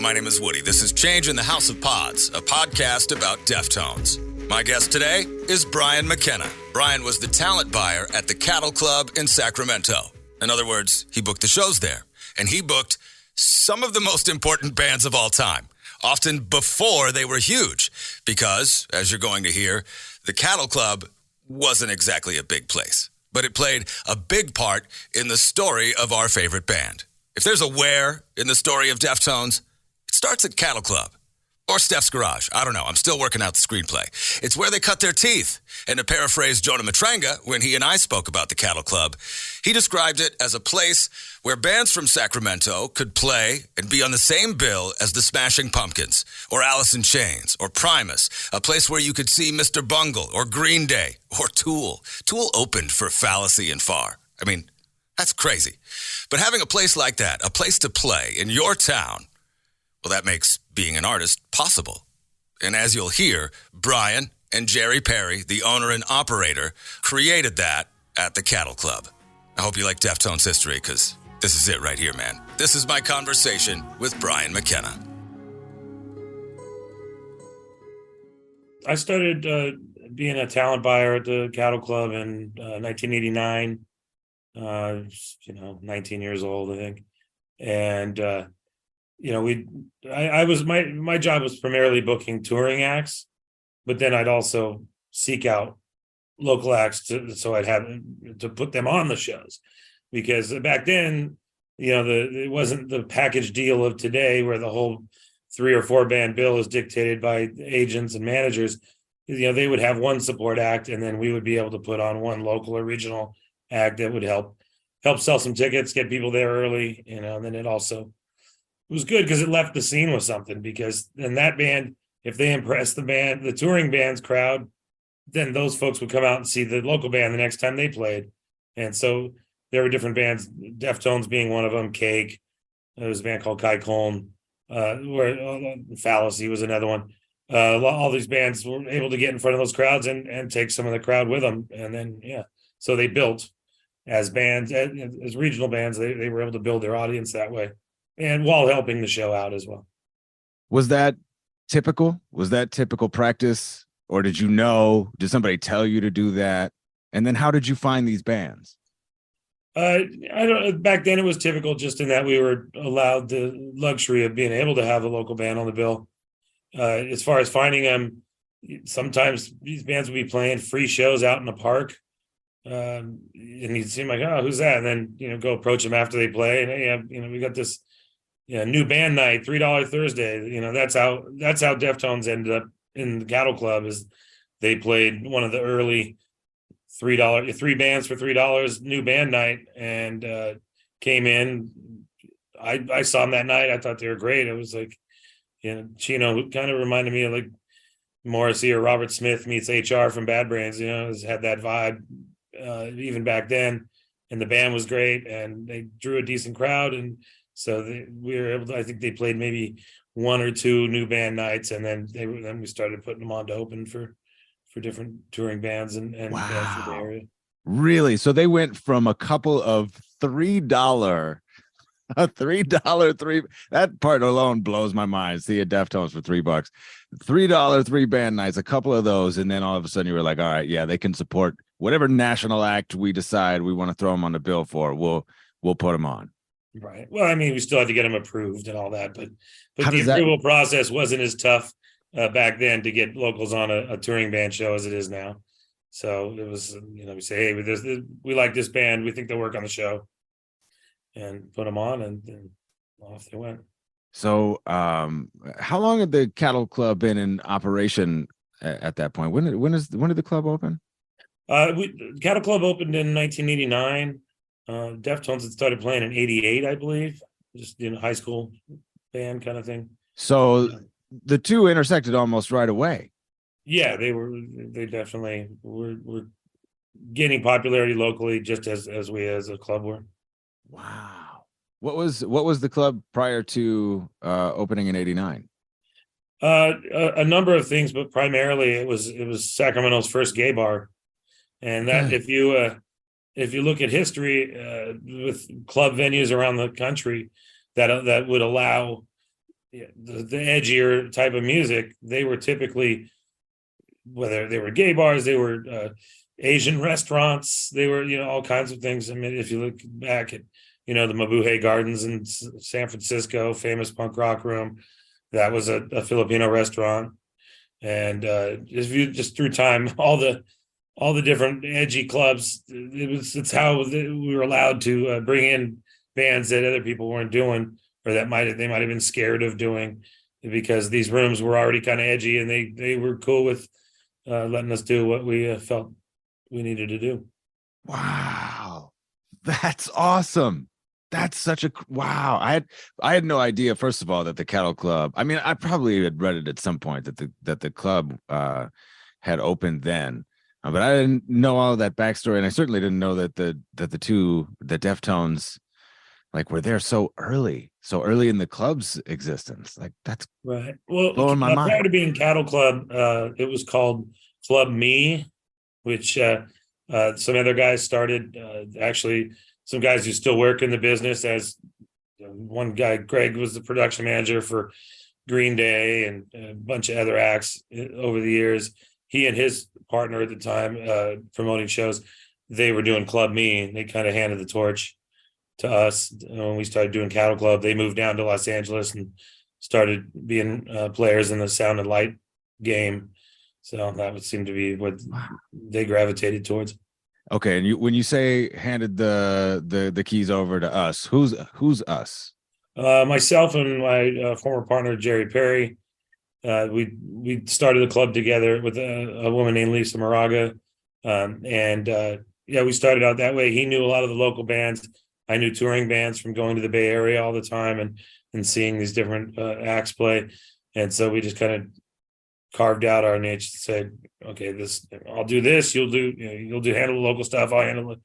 my name is Woody. This is Change in the House of Pods, a podcast about Deftones. My guest today is Brian McKenna. Brian was the talent buyer at the Cattle Club in Sacramento. In other words, he booked the shows there, and he booked some of the most important bands of all time, often before they were huge, because, as you're going to hear, the Cattle Club wasn't exactly a big place, but it played a big part in the story of our favorite band. If there's a where in the story of Deftones, it starts at Cattle Club. Or Steph's Garage. I don't know. I'm still working out the screenplay. It's where they cut their teeth. And to paraphrase Jonah Matranga, when he and I spoke about the Cattle Club, he described it as a place where bands from Sacramento could play and be on the same bill as the Smashing Pumpkins, or Alice in Chains, or Primus, a place where you could see Mr. Bungle, or Green Day, or Tool. Tool opened for Fallacy and Far. I mean, that's crazy. But having a place like that, a place to play in your town, well, that makes being an artist possible. And as you'll hear, Brian and Jerry Perry, the owner and operator, created that at the Cattle Club. I hope you like Deftones history, because this is it right here, man. This is my conversation with Brian McKenna. I started being a talent buyer at the Cattle Club in 1989. 19 years old, I think. And my job was primarily booking touring acts, but then I'd also seek out local acts so I'd have to put them on the shows, because back then, it wasn't the package deal of today where the whole 3 or 4 band bill is dictated by agents and managers. They would have one support act, and then we would be able to put on one local or regional act that would help sell some tickets, get people there early, and then it was good because it left the scene with something, because then that band, if they impressed the touring band's crowd, then those folks would come out and see the local band the next time they played. And so there were different bands, Deftones being one of them, Cake, there was a band called Kai Colm, where Fallacy was another one. All these bands were able to get in front of those crowds and take some of the crowd with them. And then, so they built as bands, as regional bands, they were able to build their audience that way, and while helping the show out as well. Was that typical? Was that typical practice? Or did somebody tell you to do that? And then how did you find these bands? I don't. Back then it was typical, just in that we were allowed the luxury of being able to have a local band on the bill. As far as finding them, sometimes these bands would be playing free shows out in the park. And you'd seem like, oh, who's that? And then, go approach them after they play. And, hey, we got this new band night, $3 Thursday. That's how Deftones ended up in the Cattle Club, is they played one of the early three bands for $3 new band night, and came in. I saw them that night. I thought they were great. It was like, Chino kind of reminded me of like Morrissey or Robert Smith meets HR from Bad Brains, had that vibe even back then. And the band was great, and they drew a decent crowd. And so we were able to, I think they played maybe 1 or 2 new band nights, and then we started putting them on to open for different touring bands and wow. bands in the area. Really? So they went from a couple of $3 that part alone blows my mind. See a Deftones for $3, $3 3 band nights, a couple of those, and then all of a sudden you were like, all right, yeah, they can support whatever national act we decide we want to throw them on the bill for. We'll put them on. Right. Well, I mean, we still had to get them approved and all that, but the approval process wasn't as tough back then to get locals on a touring band show as it is now. So it was, we say, hey, we like this band, we think they'll work on the show, and put them on, and off they went. So how long had the Cattle Club been in operation at that point? When did the club open? Cattle Club opened in 1989. Deftones had started playing in 88, I believe, just high school band kind of thing. So the two intersected almost right away. Yeah, they definitely were gaining popularity locally, just as we as a club were. Wow. What was the club prior to opening in 89? A number of things, but primarily it was Sacramento's first gay bar. And that, if you look at history with club venues around the country that would allow the edgier type of music, they were typically, whether they were gay bars, they were Asian restaurants, they were, all kinds of things. I mean, if you look back at, the Mabuhay Gardens in San Francisco, famous punk rock room, that was a Filipino restaurant. And if you just through time, all the different edgy clubs, it's how we were allowed to bring in bands that other people weren't doing, or that they might have been scared of doing, because these rooms were already kind of edgy, and they were cool with letting us do what we felt we needed to do. Wow, that's awesome. That's such a wow. I had no idea, first of all, that the Cattle Club, I mean, I probably had read it at some point that the club had opened then, but I didn't know all of that backstory, and I certainly didn't know that the Deftones like were there so early in the club's existence. Like, that's right. Well, blowing my mind. Prior to being Cattle Club, it was called Club Me, which some other guys started. Actually, some guys who still work in the business. As one guy, Greg, was the production manager for Green Day and a bunch of other acts over the years. He and his partner at the time, promoting shows, they were doing Club Me, and they kind of handed the torch to us when we started doing Cattle Club. They moved down to Los Angeles and started being players in the sound and light game. So that would seem to be what they gravitated towards. Okay, and when you say handed the keys over to us, who's us? Myself and my former partner Jerry Perry. We started the club together with a woman named Lisa Moraga, we started out that way. He knew a lot of the local bands. I knew touring bands from going to the Bay Area all the time and seeing these different acts play, and so we just kind of carved out our niche and said, okay, I'll do this, you'll handle the local stuff, I'll handle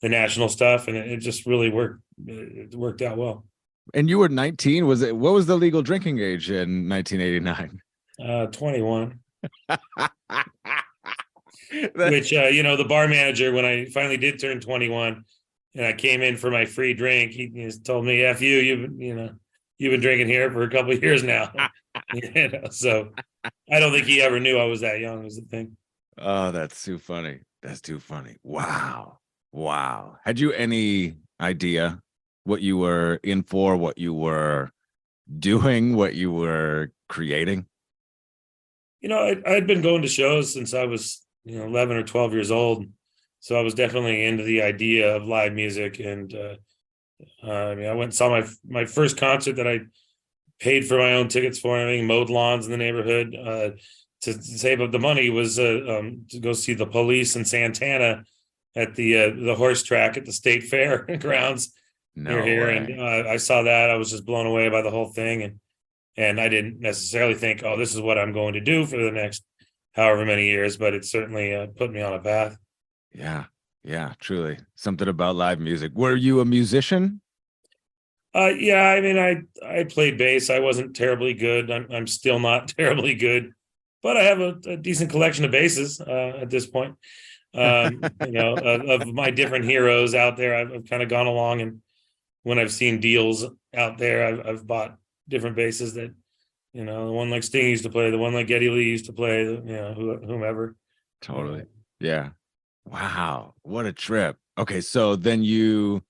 the national stuff, and it just really worked. It worked out well. And you were 19. What was the legal drinking age in 1989? 21. Which the bar manager, when I finally did turn 21 and I came in for my free drink, he told me, F you, you've been drinking here for a couple of years now. So I don't think he ever knew I was that young, was the thing. Oh, that's too funny. That's too funny. Wow. Had you any idea what you were in for, what you were doing, what you were creating? I'd been going to shows since I was 11 or 12 years old, so I was definitely into the idea of live music. And I went and saw my first concert that I paid for my own tickets for, and everything, mowed lawns in the neighborhood to save up the money, was to go see the Police in Santana at the horse track at the State Fair grounds near here. And I saw that. I was just blown away by the whole thing, and I didn't necessarily think, oh, this is what I'm going to do for the next however many years, but it certainly put me on a path. Yeah, truly. Something about live music. Were you a musician? I played bass. I wasn't terribly good. I'm still not terribly good, but I have a decent collection of basses at this point. Of my different heroes out there, I've kind of gone along, and when I've seen deals out there, I've bought different basses that, the one like Sting used to play, the one like Geddy Lee used to play, whomever. Totally. Yeah. Wow. What a trip. Okay. So then you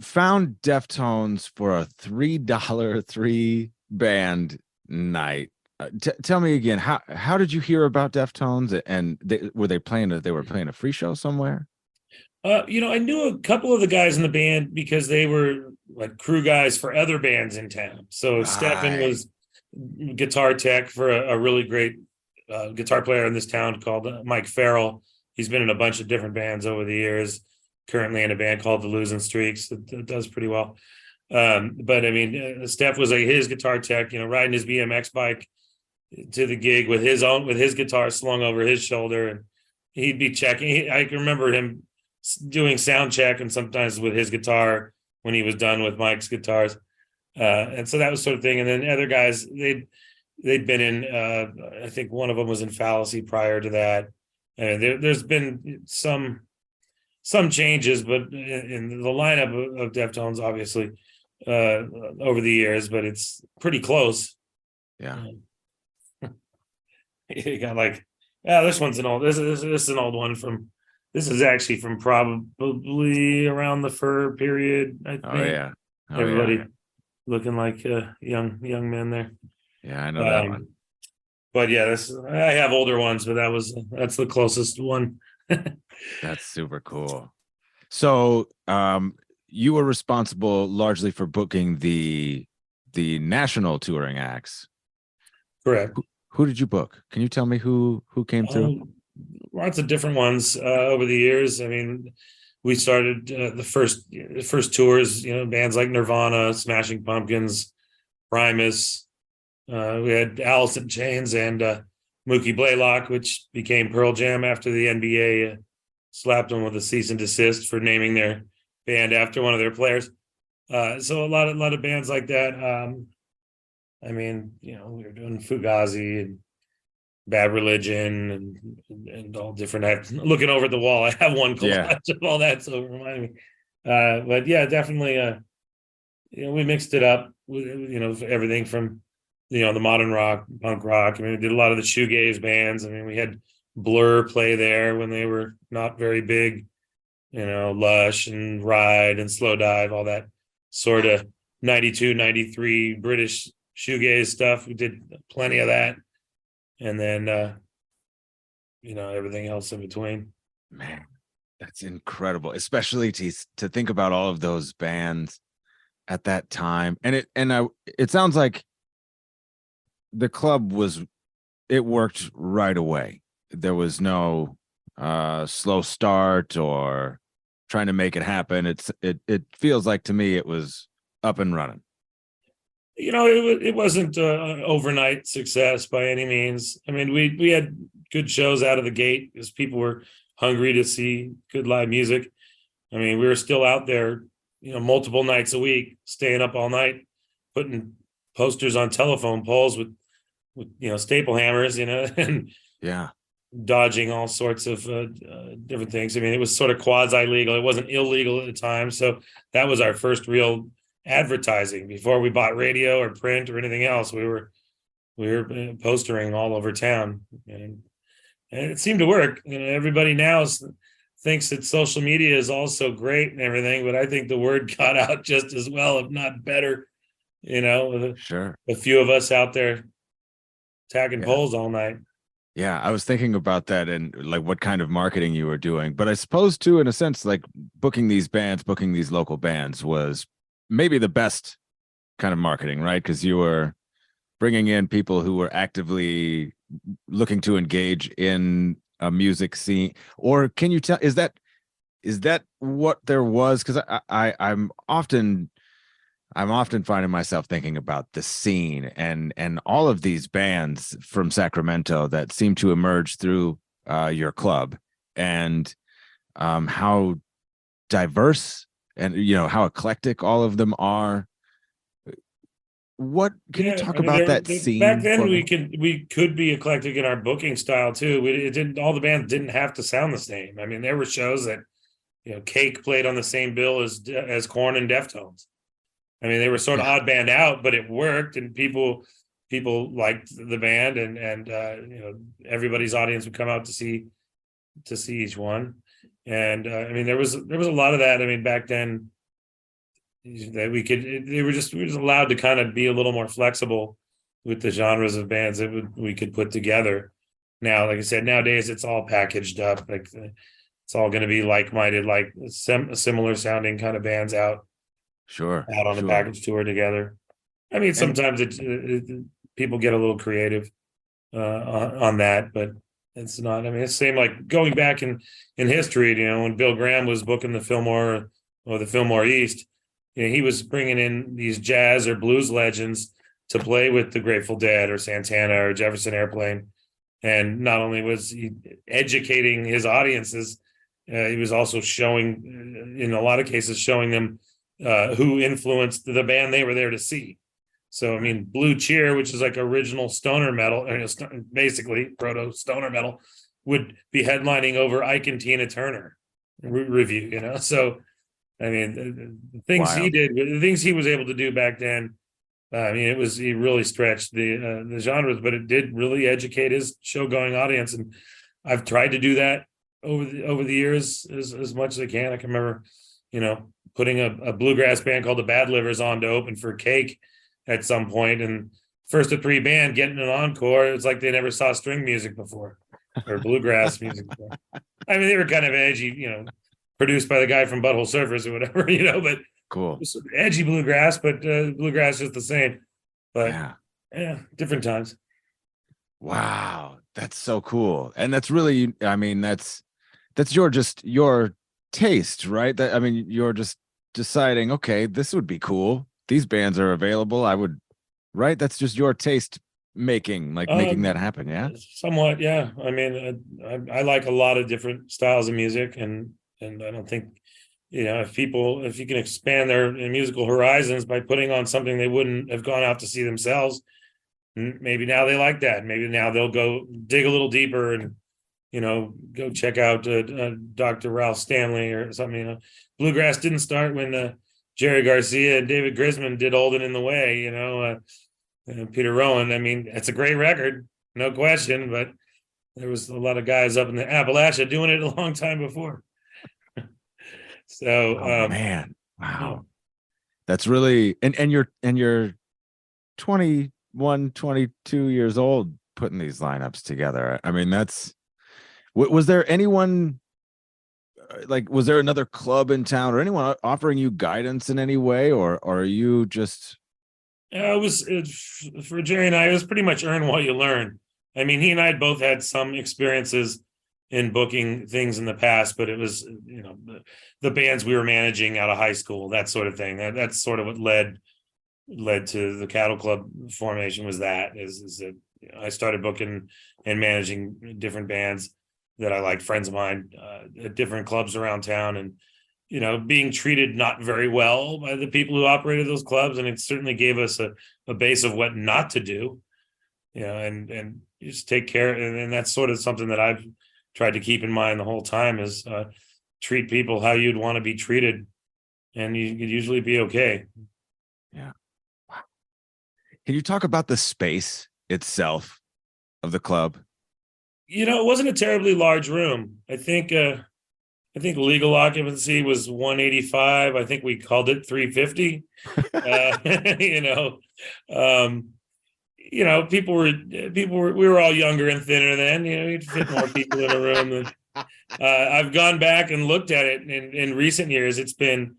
found Deftones for a $3 3-band night. Tell me again, how did you hear about Deftones, and were they playing a free show somewhere? I knew a couple of the guys in the band because they were like crew guys for other bands in town. So right. Stefan was guitar tech for a really great guitar player in this town called Mike Farrell. He's been in a bunch of different bands over the years, currently in a band called the Losing Streaks that does pretty well. But Steph was his guitar tech, riding his BMX bike to the gig with his guitar slung over his shoulder, and he'd be checking. I can remember him doing sound check, and sometimes with his guitar when he was done with Mike's guitars, and so that was sort of thing. And then other guys, they'd been in. I think one of them was in Fallacy prior to that. There's been some changes, but in the lineup of Deftones, obviously, over the years, but it's pretty close. Yeah. You got like, yeah, this one's an old. This is an old one from. This is actually from probably around the fur period. I think. Oh yeah. Oh Everybody yeah. looking like young men there. Yeah, I know that one. But yeah, I have older ones, but that's the closest one. That's super cool. So, you were responsible largely for booking the national touring acts. Correct. Who did you book? Can you tell me who came through? Lots of different ones over the years. I mean, we started the first tours. Bands like Nirvana, Smashing Pumpkins, Primus. We had Alice in Chains and Mookie Blaylock, which became Pearl Jam after the NBA slapped them with a cease and desist for naming their band after one of their players. So a lot of bands like that. I mean, we were doing Fugazi and Bad Religion and all different. Looking over at the wall, I have one collage of all that, so remind me. But yeah, definitely. We mixed it up with everything from the modern rock, punk rock. I mean, we did a lot of the shoegaze bands. I mean, we had Blur play there when they were not very big. Lush and Ride and Slow Dive, all that sort of 92, 93 British shoegaze stuff. We did plenty of that. And then, everything else in between. Man, that's incredible, especially to think about all of those bands at that time. And it sounds like the club it worked right away. There was no slow start or trying to make it happen. It feels like to me it was up and running. It wasn't an overnight success by any means. I mean, we had good shows out of the gate because people were hungry to see good live music. I mean, we were still out there, multiple nights a week, staying up all night, putting posters on telephone poles with staple hammers, and yeah, dodging all sorts of different things. I mean, it was sort of quasi legal. It wasn't illegal at the time, so that was our first real advertising before we bought radio or print or anything else. We were postering all over town, and it seemed to work. Everybody now thinks that social media is also great and everything, but I think the word got out just as well, if not better. Sure. A few of us out there tagging poles all night. Yeah, I was thinking about that and like what kind of marketing you were doing, but I suppose too, in a sense, like booking these local bands was maybe the best kind of marketing, right? Because you were bringing in people who were actively looking to engage in a music scene. Or can you tell, is that what there was? Because I'm often finding myself thinking about the scene and all of these bands from Sacramento that seem to emerge through your club, and how diverse and how eclectic all of them are. What can you talk about that scene? Back then, we could be eclectic in our booking style too. All the bands didn't have to sound the same. I mean, there were shows that Cake played on the same bill as Korn and Deftones. I mean, they were sort of odd band out, but it worked, and people liked the band, and everybody's audience would come out to see each one. And I mean, there was a lot of that. I mean, back then, that we were just allowed to kind of be a little more flexible with the genres of bands that we could put together. Now, like I said, nowadays it's all packaged up. Like it's all going to be like-minded, like similar sounding kind of bands out on a package tour together. I mean, sometimes people get a little creative on that, but it's not. I mean, it's the same like going back in history. When Bill Graham was booking the Fillmore or the Fillmore East, he was bringing in these jazz or blues legends to play with the Grateful Dead or Santana or Jefferson Airplane. And not only was he educating his audiences, he was also showing, in a lot of cases, showing them who influenced the band they were there to see. So, I mean, Blue Cheer, which is like original stoner metal, basically proto stoner metal, would be headlining over Ike and Tina Turner review, So I mean, the things he Wild. did, the things he was able to do back then. I mean, he really stretched the genres, but it did really educate his show going audience. And I've tried to do that over the years as much as I can. I can remember, putting a bluegrass band called the Bad Livers on to open for Cake at some point, and first of three band getting an encore. It's like they never saw string music before or bluegrass music before. I mean, they were kind of edgy, produced by the guy from Butthole Surfers or whatever, but Cool. edgy bluegrass, but bluegrass is the same. But Yeah. Different times. Wow, that's so cool. And that's really, I mean, that's your taste, right? That, I mean, you're just deciding, okay, this would be cool. These bands are available. I would, right? That's just your taste making that happen. Yeah. Somewhat. Yeah. I mean, I like a lot of different styles of music, and I don't think, if you can expand their musical horizons by putting on something they wouldn't have gone out to see themselves, maybe now they like that. Maybe now they'll go dig a little deeper and, go check out Dr. Ralph Stanley or something. Bluegrass didn't start when Jerry Garcia and David Grisman did Old and in the Way, Peter Rowan. I mean, it's a great record, no question, but there was a lot of guys up in the Appalachia doing it a long time before. So, man, wow, that's really, and you're 21, 22 years old putting these lineups together. I mean, was there anyone, was there another club in town or anyone offering you guidance in any way, or are you just? It was for Jerry and I, it was pretty much earn what you learn. I mean, he and I both had some experiences in booking things in the past, but it was, the bands we were managing out of high school, that sort of thing. That's sort of what led to the Cattle Club formation, was that that I started booking and managing different bands that I liked, friends of mine at different clubs around town, and being treated not very well by the people who operated those clubs. And it certainly gave us a base of what not to do, and just take care. And that's sort of something that I've tried to keep in mind the whole time, is treat people how you'd want to be treated, and you could usually be okay. Yeah. Wow. Can you talk about the space itself of the club? It wasn't a terribly large room. I think legal occupancy was 185. I think we called it 350. We were all younger and thinner then. You'd fit more people in a room than. I've gone back and looked at it in recent years. It's been,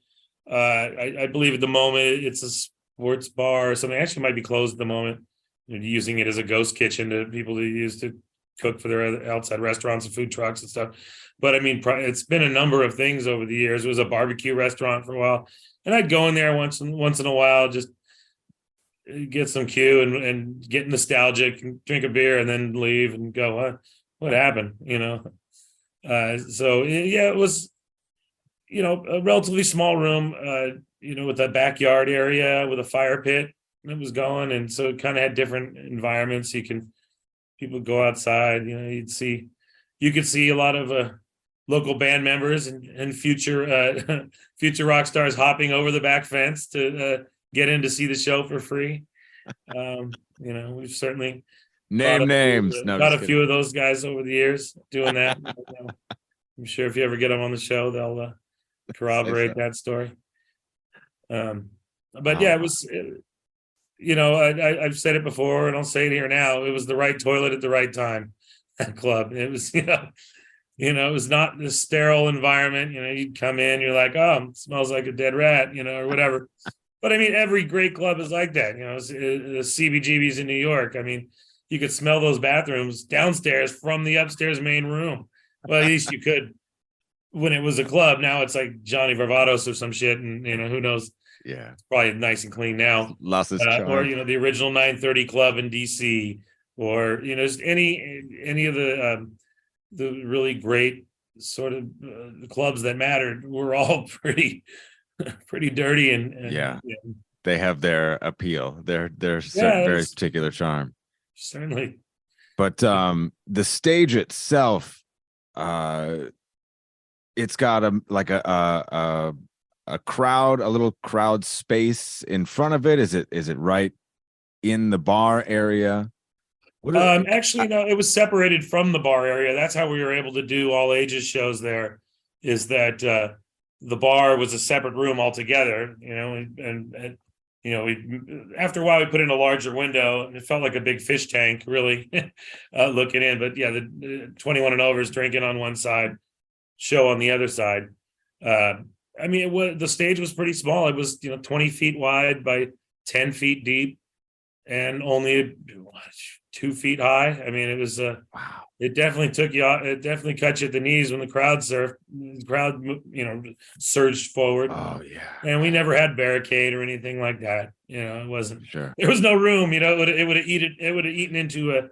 I believe at the moment it's a sports bar or something. Actually, might be closed at the moment. Using it as a ghost kitchen to people who used to cook for their outside restaurants and food trucks and stuff. But I mean, it's been a number of things over the years. It was a barbecue restaurant for a while, and I'd go in there once in a while, just get some Q and get nostalgic and drink a beer and then leave and go, what happened? So yeah, it was, a relatively small room, with a backyard area with a fire pit that was going. And so it kind of had different environments. People go outside, you could see a lot of local band members and future rock stars hopping over the back fence to get in to see the show for free. We've certainly Name names. Got a few of those guys over the years doing that. I'm sure if you ever get them on the show, they'll corroborate that story. But yeah, it was, I've said it before and I'll say it here now. It was the right toilet at the right time. That club. It was, it was not this sterile environment. You'd come in, you're like, oh, it smells like a dead rat, or whatever. But I mean, every great club is like that. The CBGB's in New York. I mean, you could smell those bathrooms downstairs from the upstairs main room. Well, at least you could when it was a club. Now it's like Johnny Varvatos or some shit, and who knows. Yeah, it's probably nice and clean now. Lost its charm. Or the original 930 Club in DC, or just any of the really great sort of clubs that mattered were all pretty dirty and yeah. They have their appeal, their very particular charm. Certainly. But the stage itself, it's got a a little crowd space in front of it? Is it right in the bar area? Actually, no, it was separated from the bar area. That's how we were able to do all ages shows there, is that the bar was a separate room altogether, and after a while we put in a larger window and it felt like a big fish tank, really, looking in. But yeah, the 21 and overs drinking on one side, show on the other side. The stage was pretty small. It was 20 feet wide by 10 feet deep and only 2 feet high. I mean, it was wow. It definitely took you out. It definitely cut you at the knees when the crowd surged forward. Oh yeah. And we never had barricade or anything like that. It wasn't sure. There was no room. It would have eaten into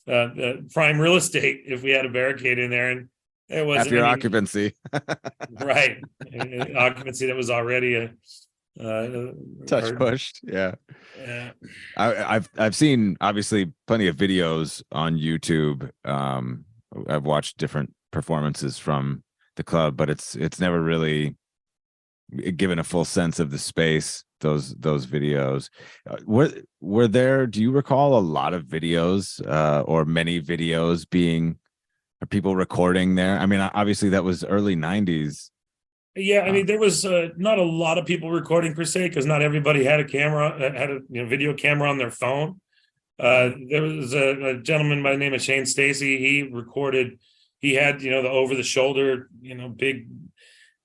a prime real estate if we had a barricade in there. And it wasn't after your occupancy. Right. Occupancy that was already a touch pushed. Yeah. Yeah. I've seen obviously plenty of videos on YouTube. I've watched different performances from the club, but it's never really given a full sense of the space. Those videos were there. Do you recall a lot of videos or many videos are people recording there? I mean, obviously that was early 90s. Yeah, I mean, there was not a lot of people recording per se, because not everybody had a camera, had a video camera on their phone. There was a gentleman by the name of Shane Stacy. He recorded. He had the over the shoulder big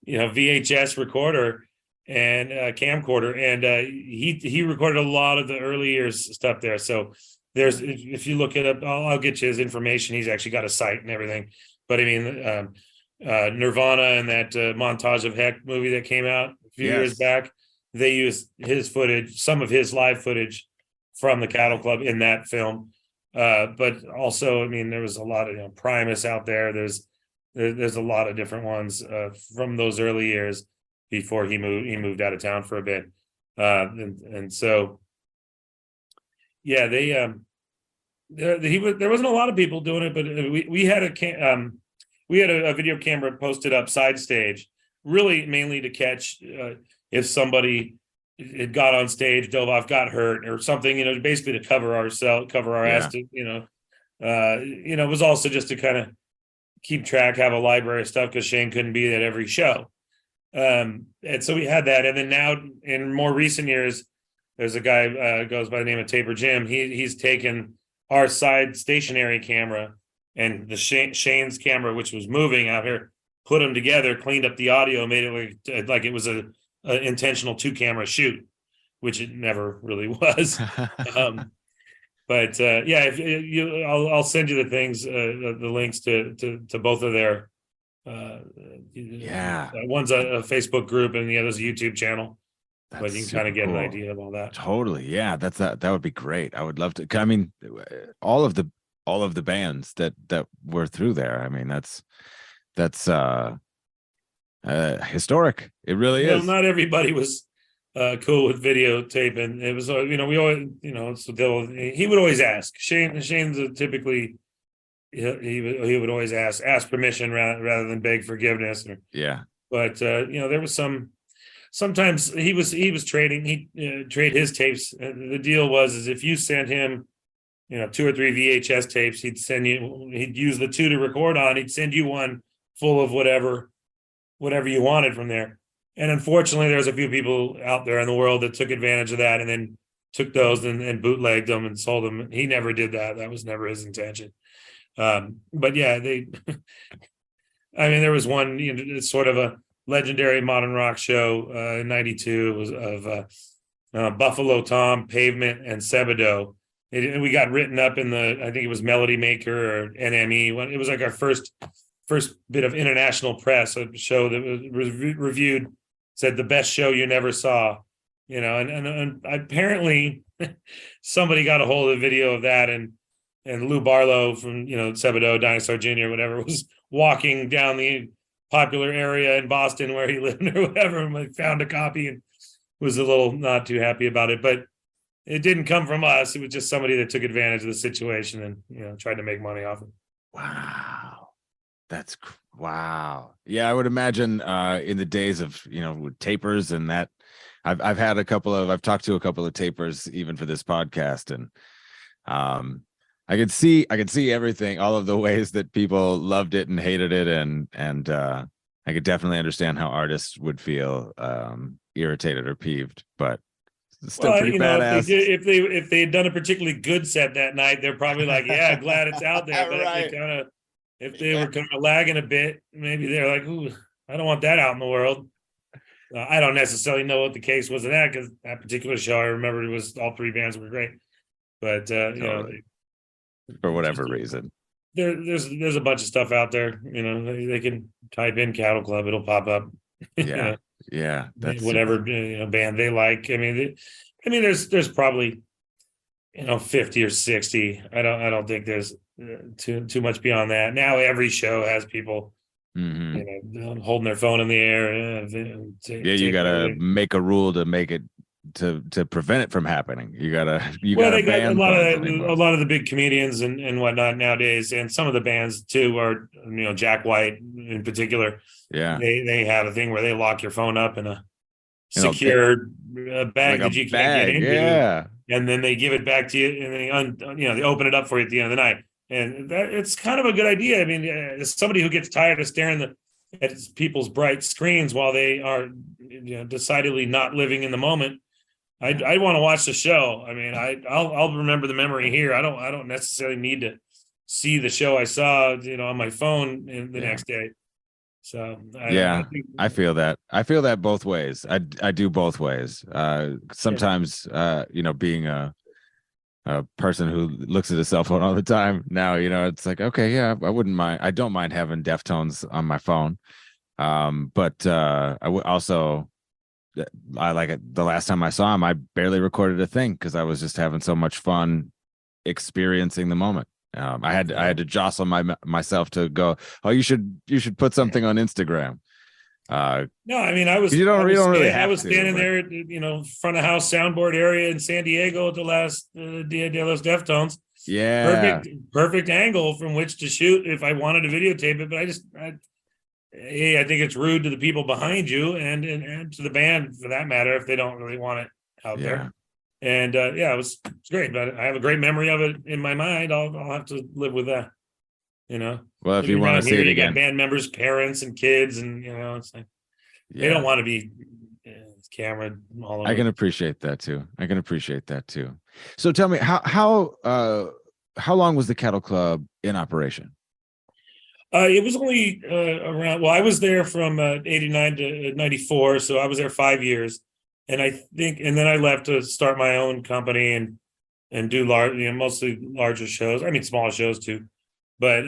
VHS recorder and camcorder, and he recorded a lot of the early years stuff there. So if you look it up, I'll get you his information. He's actually got a site and everything. But I mean. Nirvana and that Montage of Heck movie that came out a few years back, they used his footage, some of his live footage from the Cattle Club in that film. But also, I mean, there was a lot of Primus out there. There's a lot of different ones from those early years before he moved out of town for a bit. And so yeah, there wasn't a lot of people doing it, but we had a video camera posted up side stage, really mainly to catch if somebody had got on stage, dove off, got hurt or something, basically to cover our ass. It was also just to kind of keep track, have a library of stuff, because Shane couldn't be at every show. And so we had that. And then now in more recent years, there's a guy goes by the name of Taper Jim. He's taken our side stationary camera and the Shane's camera, which was moving out here, put them together, cleaned up the audio, made it like it was a intentional 2-camera shoot, which it never really was. But I'll send you the things, the links to both of their. One's a Facebook group and the other's a YouTube channel. But you can kind of get an idea of all that. Totally, yeah. That would be great. I would love to. I mean, all of the bands that were through there. I mean, that's historic. It really is. Not everybody was cool with videotaping. It was, we always, so he would always ask. Shane's typically he would always ask permission rather than beg forgiveness. But there was sometimes he was trading. He trade his tapes. The deal was if you sent him 2 or 3 VHS tapes, he'd use the 2 to record on. He'd send you one full of whatever you wanted from there. And unfortunately, there's a few people out there in the world that took advantage of that and then took those and bootlegged them and sold them. He never did that. That was never his intention. But yeah, there was one, sort of a legendary modern rock show in '92. It was of Buffalo Tom, Pavement, and Sebadoh. And we got written up in I think it was Melody Maker or NME. It was like our first bit of international press, a show that was reviewed, said the best show you never saw, and apparently somebody got a hold of the video of that, and Lou Barlow from, Sebadoh, Dinosaur Jr., whatever, was walking down the popular area in Boston where he lived or whatever, and found a copy and was a little not too happy about it. But it didn't come from us. It was just somebody that took advantage of the situation and, tried to make money off it. Wow. That's Wow. Yeah, I would imagine in the days of, with tapers and that, I've talked to a couple of tapers even for this podcast, and I could see everything, all of the ways that people loved it and hated it, and I could definitely understand how artists would feel irritated or peeved, but it's still Well, pretty if badass. if they had done a particularly good set that night, they're probably like, yeah, glad it's out there. But Right. if they were kind of lagging a bit, maybe they're like, ooh, I don't want that out in the world. I don't necessarily know what the case was in that, because that particular show, I remember it was all three bands were great, but Totally. For whatever reason. there's a bunch of stuff out there. They can type in Cattle Club, it'll pop up. Yeah. Yeah. Whatever band they like. There's probably 50 or 60. I don't think there's too much beyond that. Now every show has people holding their phone in the air. You gotta make a rule to make it to prevent it from happening. They got a lot of the big comedians and whatnot nowadays, and some of the bands too are Jack White in particular. Yeah, they have a thing where they lock your phone up in a secure bag that you can't get into. Yeah, and then they give it back to you, and they open it up for you at the end of the night. And it's kind of a good idea. As somebody who gets tired of staring at people's bright screens while they are decidedly not living in the moment, I want to watch the show. I'll remember the memory here. I don't necessarily need to see the show I saw on my phone the next day. So I feel that. I feel that both ways. I do both ways. Sometimes being a person who looks at a cell phone all the time now, it's like, okay, yeah, I wouldn't mind. I don't mind having Deftones on my phone. But I would also, I like it. The last time I saw him, I barely recorded a thing because I was just having so much fun experiencing the moment. I had to jostle myself to go, oh, you should put something on Instagram. No, I was standing there, front of house soundboard area in San Diego at the last Dia de los Deftones. Yeah, perfect angle from which to shoot if I wanted to videotape it. But I think it's rude to the people behind you and to the band for that matter if they don't really want it out there. And it was great. But I have a great memory of it in my mind. I'll have to live with that. Well, if you want to see it again, you got band members, parents, and kids, and it's like they don't want to be camera all over. I can appreciate that too. So tell me, how long was the Cattle Club in operation? It was only around. Well, I was there from 89 to 94, so I was there 5 years, and then I left to start my own company and do mostly larger shows. Smaller shows too. But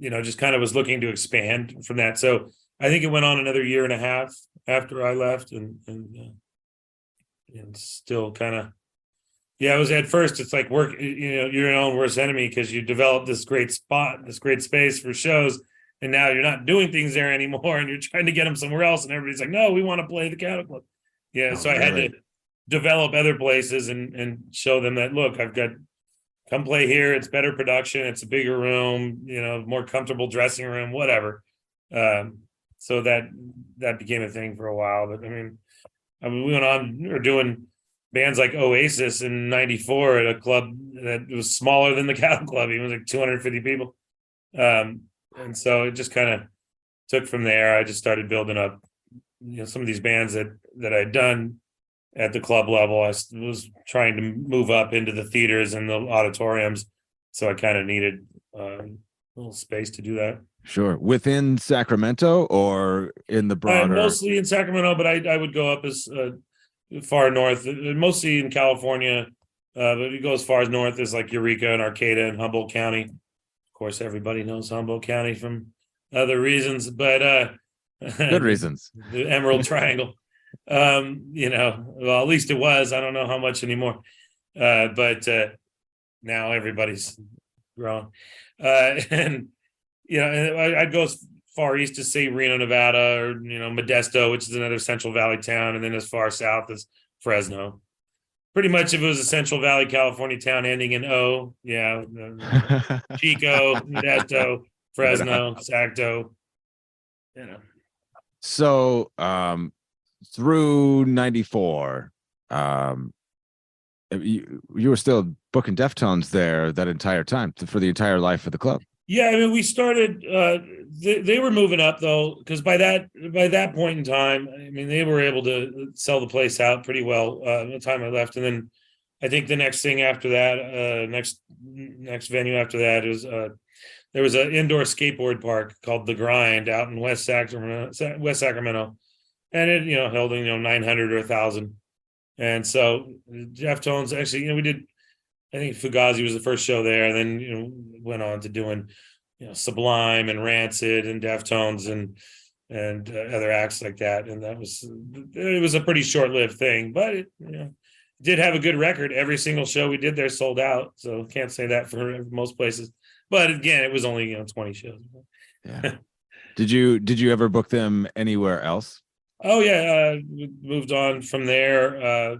just kind of was looking to expand from that. So I think it went on another year and a half after I left, and still kind of, it was at first. It's like work. You're your own worst enemy because you develop this great spot, this great space for shows, and now you're not doing things there anymore, and you're trying to get them somewhere else, and everybody's like, "No, we want to play the Cattle Club." So I had to develop other places and show them that, look, I've got. Come play here. It's better production. It's a bigger room, more comfortable dressing room, whatever. So that became a thing for a while. But we went on or doing bands like Oasis in '94 at a club that was smaller than the Cattle Club. It was like 250 people. And so it just kind of took from there. I just started building up, some of these bands that I'd done at the club level. I was trying to move up into the theaters and the auditoriums, so I kind of needed a little space to do that. Sure. Within Sacramento or in the broader? Mostly in Sacramento, but I would go up as far north, mostly in California, but it goes as far as north as like Eureka and Arcata and Humboldt County. Of course, everybody knows Humboldt County from other reasons, but good reasons. The Emerald Triangle. Well, at least it was. I don't know how much anymore, but now everybody's grown. And I'd go as far east as say Reno, Nevada, or Modesto, which is another Central Valley town, and then as far south as Fresno. Pretty much, if it was a Central Valley, California town ending in O, Chico, Modesto, Fresno, Sacto, you know. So through 94, you were still booking Deftones there that entire time for the entire life of the club. Yeah, I mean, we started. They were moving up though, because by that point in time, I mean, they were able to sell the place out pretty well. The time I left, and then I think the next thing after that, next venue after that is there was an indoor skateboard park called The Grind out in West Sacramento, and it held 900 or 1,000, and so Deftones actually we did. I think Fugazi was the first show there, and then went on to doing Sublime and Rancid and Deftones and other acts like that, and it was a pretty short-lived thing, but it did have a good record. Every single show we did there sold out, so can't say that for most places. But again, it was only 20 shows. Yeah. Did you ever book them anywhere else? Oh yeah, we moved on from there.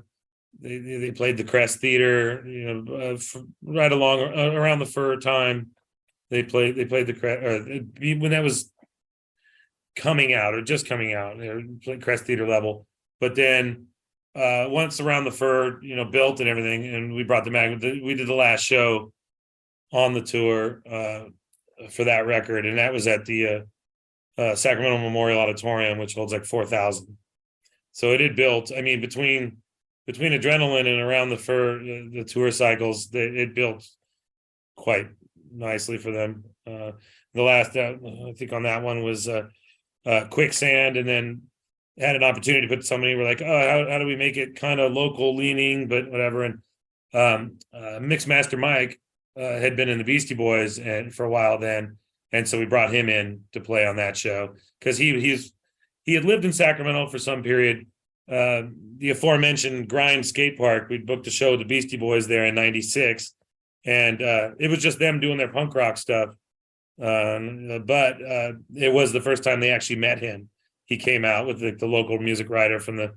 They played the Crest Theater, right along around the Fur time. They played the Crest when that was coming out or just coming out. They played Crest Theater level, but then once around the Fur, built and everything, and we brought them back. We did the last show on the tour for that record, and that was at the Sacramento Memorial Auditorium, which holds like 4,000. So it had built. I mean, between Adrenaline and around the Fur, the tour cycles, it built quite nicely for them. The last, I think on that one was Quicksand, and then had an opportunity to put somebody, we're like, oh, how do we make it kind of local leaning, but whatever. And Mixmaster Mike had been in the Beastie Boys and for a while then, and so we brought him in to play on that show because he had lived in Sacramento for some period. The aforementioned Grind Skate Park, we booked a show with the Beastie Boys there in '96, and it was just them doing their punk rock stuff. But it was the first time they actually met him. He came out with the local music writer from the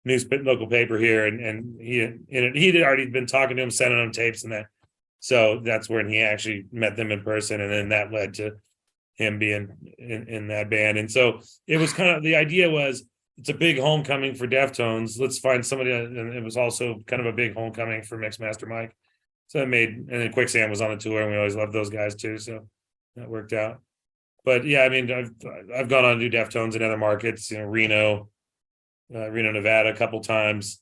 local paper here, and he'd already been talking to him, sending him tapes and that. So that's when he actually met them in person, and then that led to him being in that band. And so it was kind of, the idea was, it's a big homecoming for Deftones. Let's find somebody, and it was also kind of a big homecoming for Mixmaster Mike. So and then Quicksand was on the tour, and we always loved those guys too. So that worked out. But yeah, I mean, I've gone on to do Deftones in other markets, Reno, Nevada, a couple times.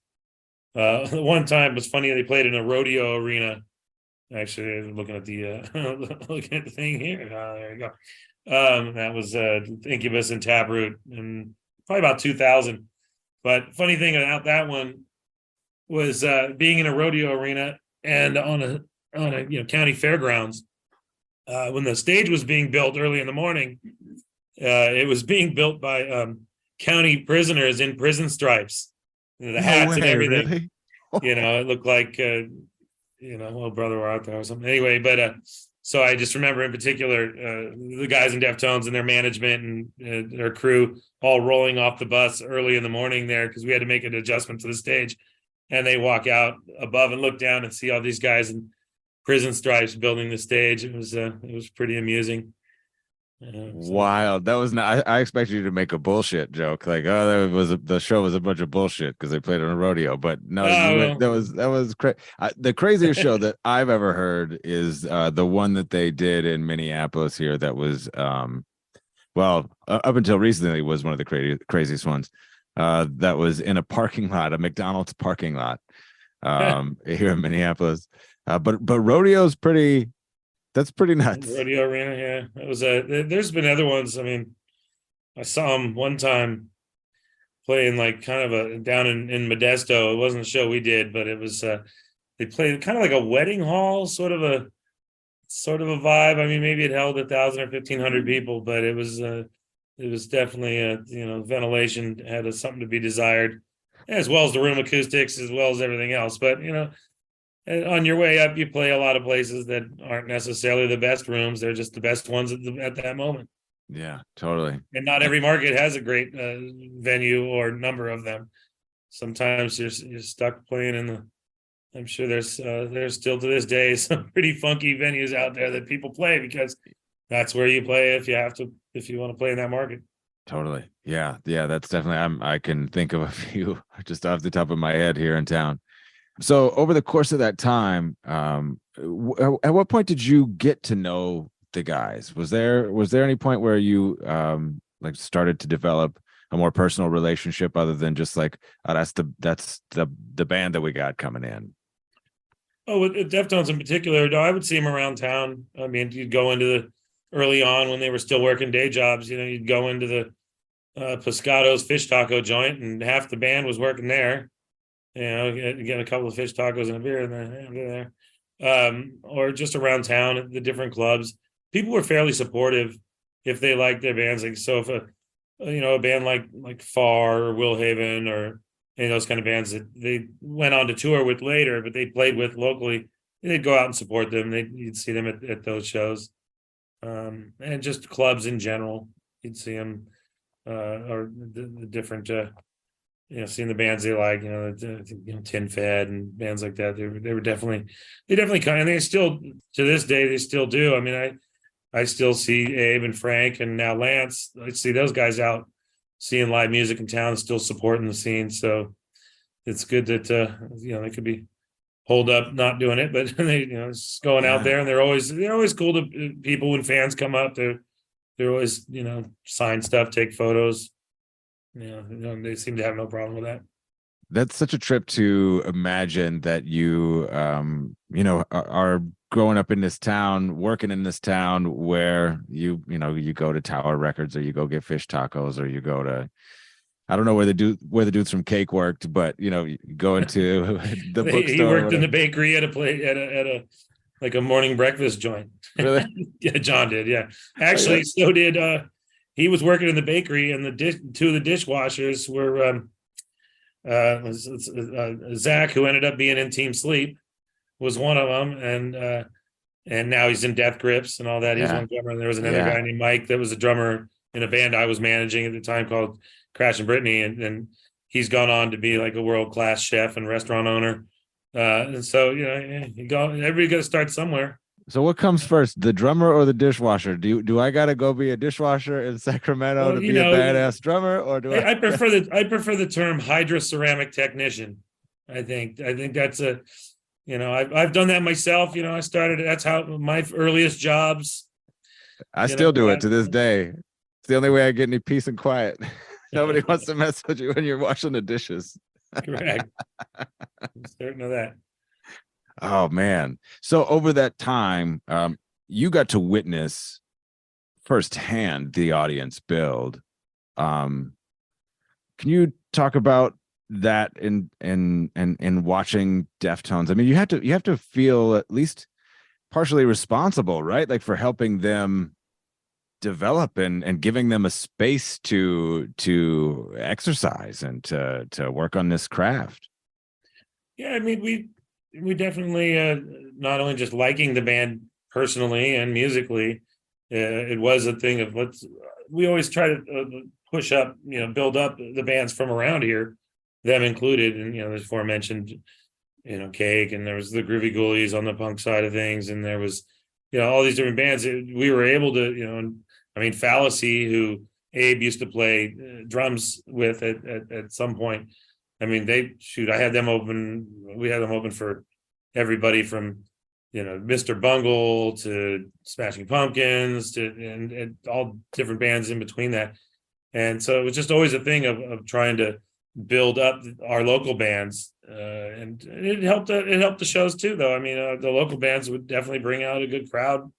One time was funny. They played in a rodeo arena. Actually, I'm looking at the thing here. There you go. That was Incubus and Taproot, and probably about 2000. But funny thing about that one was being in a rodeo arena and on a county fairgrounds. When the stage was being built early in the morning, it was being built by county prisoners in prison stripes, the hats and everything. Really? It looked like oh, brother, we're out there or something. Anyway, but so I just remember in particular the guys in Deftones and their management and their crew all rolling off the bus early in the morning there because we had to make an adjustment to the stage, and they walk out above and look down and see all these guys in prison stripes building the stage. It was pretty amusing. Wild. That was not. I expected you to make a bullshit joke, like, the show was a bunch of bullshit because they played on a rodeo. But no, that was crazy. The craziest show that I've ever heard is the one that they did in Minneapolis here. That was up until recently was one of the craziest ones. That was in a parking lot, a McDonald's parking lot, here in Minneapolis. But rodeo's pretty. That's pretty nuts. Rodeo arena, yeah. It was there's been other ones. I mean, I saw them one time playing like kind of down in Modesto. It wasn't a show we did, but it was they played kind of like a wedding hall, sort of a vibe. I mean, maybe it held 1,000 or 1,500 people, but it was definitely ventilation had something to be desired, as well as the room acoustics, as well as everything else. But on your way up, you play a lot of places that aren't necessarily the best rooms. They're just the best ones at that moment. Yeah, totally. And not every market has a great venue or number of them. Sometimes you're stuck playing in the. I'm sure there's still to this day some pretty funky venues out there that people play because that's where you play if you want to play in that market. Totally. Yeah. Yeah. That's definitely, I can think of a few just off the top of my head here in town. So over the course of that time, at what point did you get to know the guys? Was there any point where you like started to develop a more personal relationship other than just like, oh, that's the band that we got coming in? Oh, with Deftones in particular, no, I would see them around town. I mean, you'd go into the early on when they were still working day jobs. You'd go into the Pescado's fish taco joint, and half the band was working there. Get a couple of fish tacos and a beer in there. Or just around town at the different clubs. People were fairly supportive if they liked their bands. Like, so if a band like Far or Will Haven or any of those kind of bands that they went on to tour with later, but they played with locally, they'd go out and support them. You'd see them at those shows. And just clubs in general, you'd see them, or the different, seeing the bands they like, Tin Fed and bands like that. They definitely kind, and they still, to this day, they still do. I mean, I still see Abe and Frank and now Lance. I see those guys out seeing live music in town, still supporting the scene. So it's good that they could be holed up not doing it, but they just going out there, and they're always cool to people when fans come up. They're always sign stuff, take photos. They seem to have no problem with that. That's such a trip to imagine that you are growing up in this town, working in this town where you go to Tower Records, or you go get fish tacos, or you go to, I don't know where the dudes from Cake worked, but you go into the bookstore. He worked in the bakery at a like a morning breakfast joint. Really? Yeah, John did. Yeah, actually, so did he was working in the bakery, and two of the dishwashers were Zach, who ended up being in Team Sleep, was one of them, and now he's in Death Grips and all that. He's one drummer. And there was another guy named Mike that was a drummer in a band I was managing at the time called Crash and Brittany, and he's gone on to be like a world-class chef and restaurant owner. And so everybody got to start somewhere. So what comes first, the drummer or the dishwasher? Do I gotta go be a dishwasher in Sacramento to be a badass drummer, or do I prefer the term hydroceramic technician. I think that's I've done that myself. I started, that's how my earliest jobs. I still do it to this day. It's the only way I get any peace and quiet. Nobody wants to mess with you when you're washing the dishes. Correct. I'm certain of that. Oh man. So over that time, you got to witness firsthand the audience build. Can you talk about that in watching Deftones? I mean, you have to feel at least partially responsible, right? Like for helping them develop and giving them a space to exercise and to work on this craft. Yeah, I mean, we definitely not only just liking the band personally and musically, it was a thing of we always try to push up, build up the bands from around here, them included. And there's aforementioned Cake, and there was the Groovy Ghoulies on the punk side of things, and there was all these different bands. We were able to Fallacy, who Abe used to play drums with at some point. I mean, I had them open. We had them open for everybody from, Mr. Bungle to Smashing Pumpkins and all different bands in between that. And so it was just always a thing of trying to build up our local bands. And it helped the shows too, though. I mean, the local bands would definitely bring out a good crowd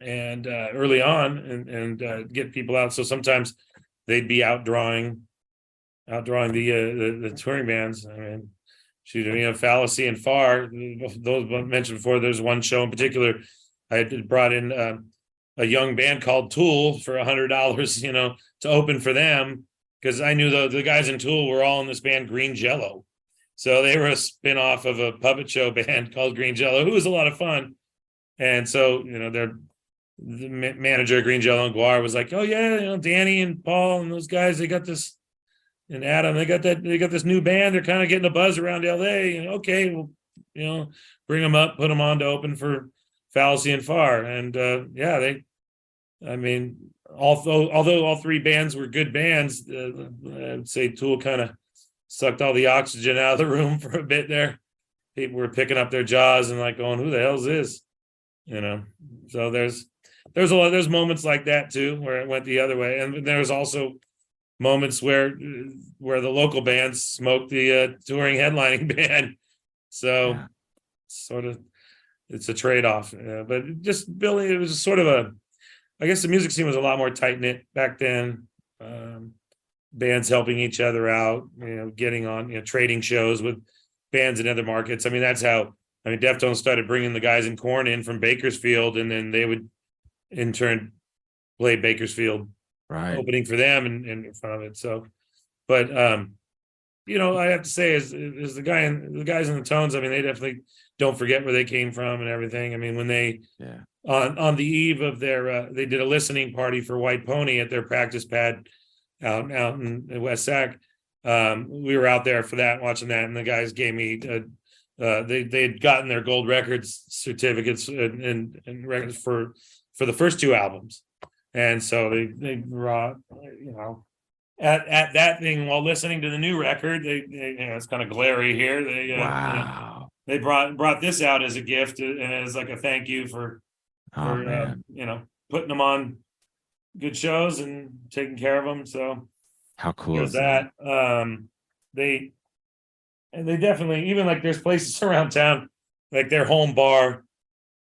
and early on and get people out. So sometimes they'd be outdrawing the touring bands. I mean, Fallacy and Far, those mentioned before. There's one show in particular I had brought in a young band called Tool for $100, to open for them, because I knew the guys in Tool were all in this band Green Jello. So they were a spin-off of a puppet show band called Green Jello, who was a lot of fun. And so, the manager of Green Jello and Guar was like, oh yeah, Danny and Paul and those guys, they got this. And Adam, they got this new band. They're kind of getting a buzz around LA. Okay, well, bring them up, put them on to open for Fallacy and Far. And they I mean, although all three bands were good bands, I'd say Tool kind of sucked all the oxygen out of the room for a bit there. People were picking up their jaws and like going, "Who the hell's this?" You know. So there's moments like that too where it went the other way, and there's also moments where the local bands smoked the touring headlining band. So sort of it's a trade-off. But just Billy, it was sort of I guess the music scene was a lot more tight-knit back then. Bands helping each other out, getting on, trading shows with bands in other markets. I mean, that's how, Deftones started bringing the guys in Korn in from Bakersfield, and then they would in turn play Bakersfield, right, opening for them and in front of it. So, but, I have to say is the guys in the Tones, I mean, they definitely don't forget where they came from and everything. I mean, when they, on the eve of their, they did a listening party for White Pony at their practice pad out in West Sac. We were out there for that, watching that, and the guys gave me they had gotten their gold records certificates and records for the first two albums, and so they brought at that thing while listening to the new record. They it's kind of glary here. They they brought this out as a gift and as like a thank you for putting them on good shows and taking care of them. So how cool is that? They definitely, even like there's places around town, like their home bar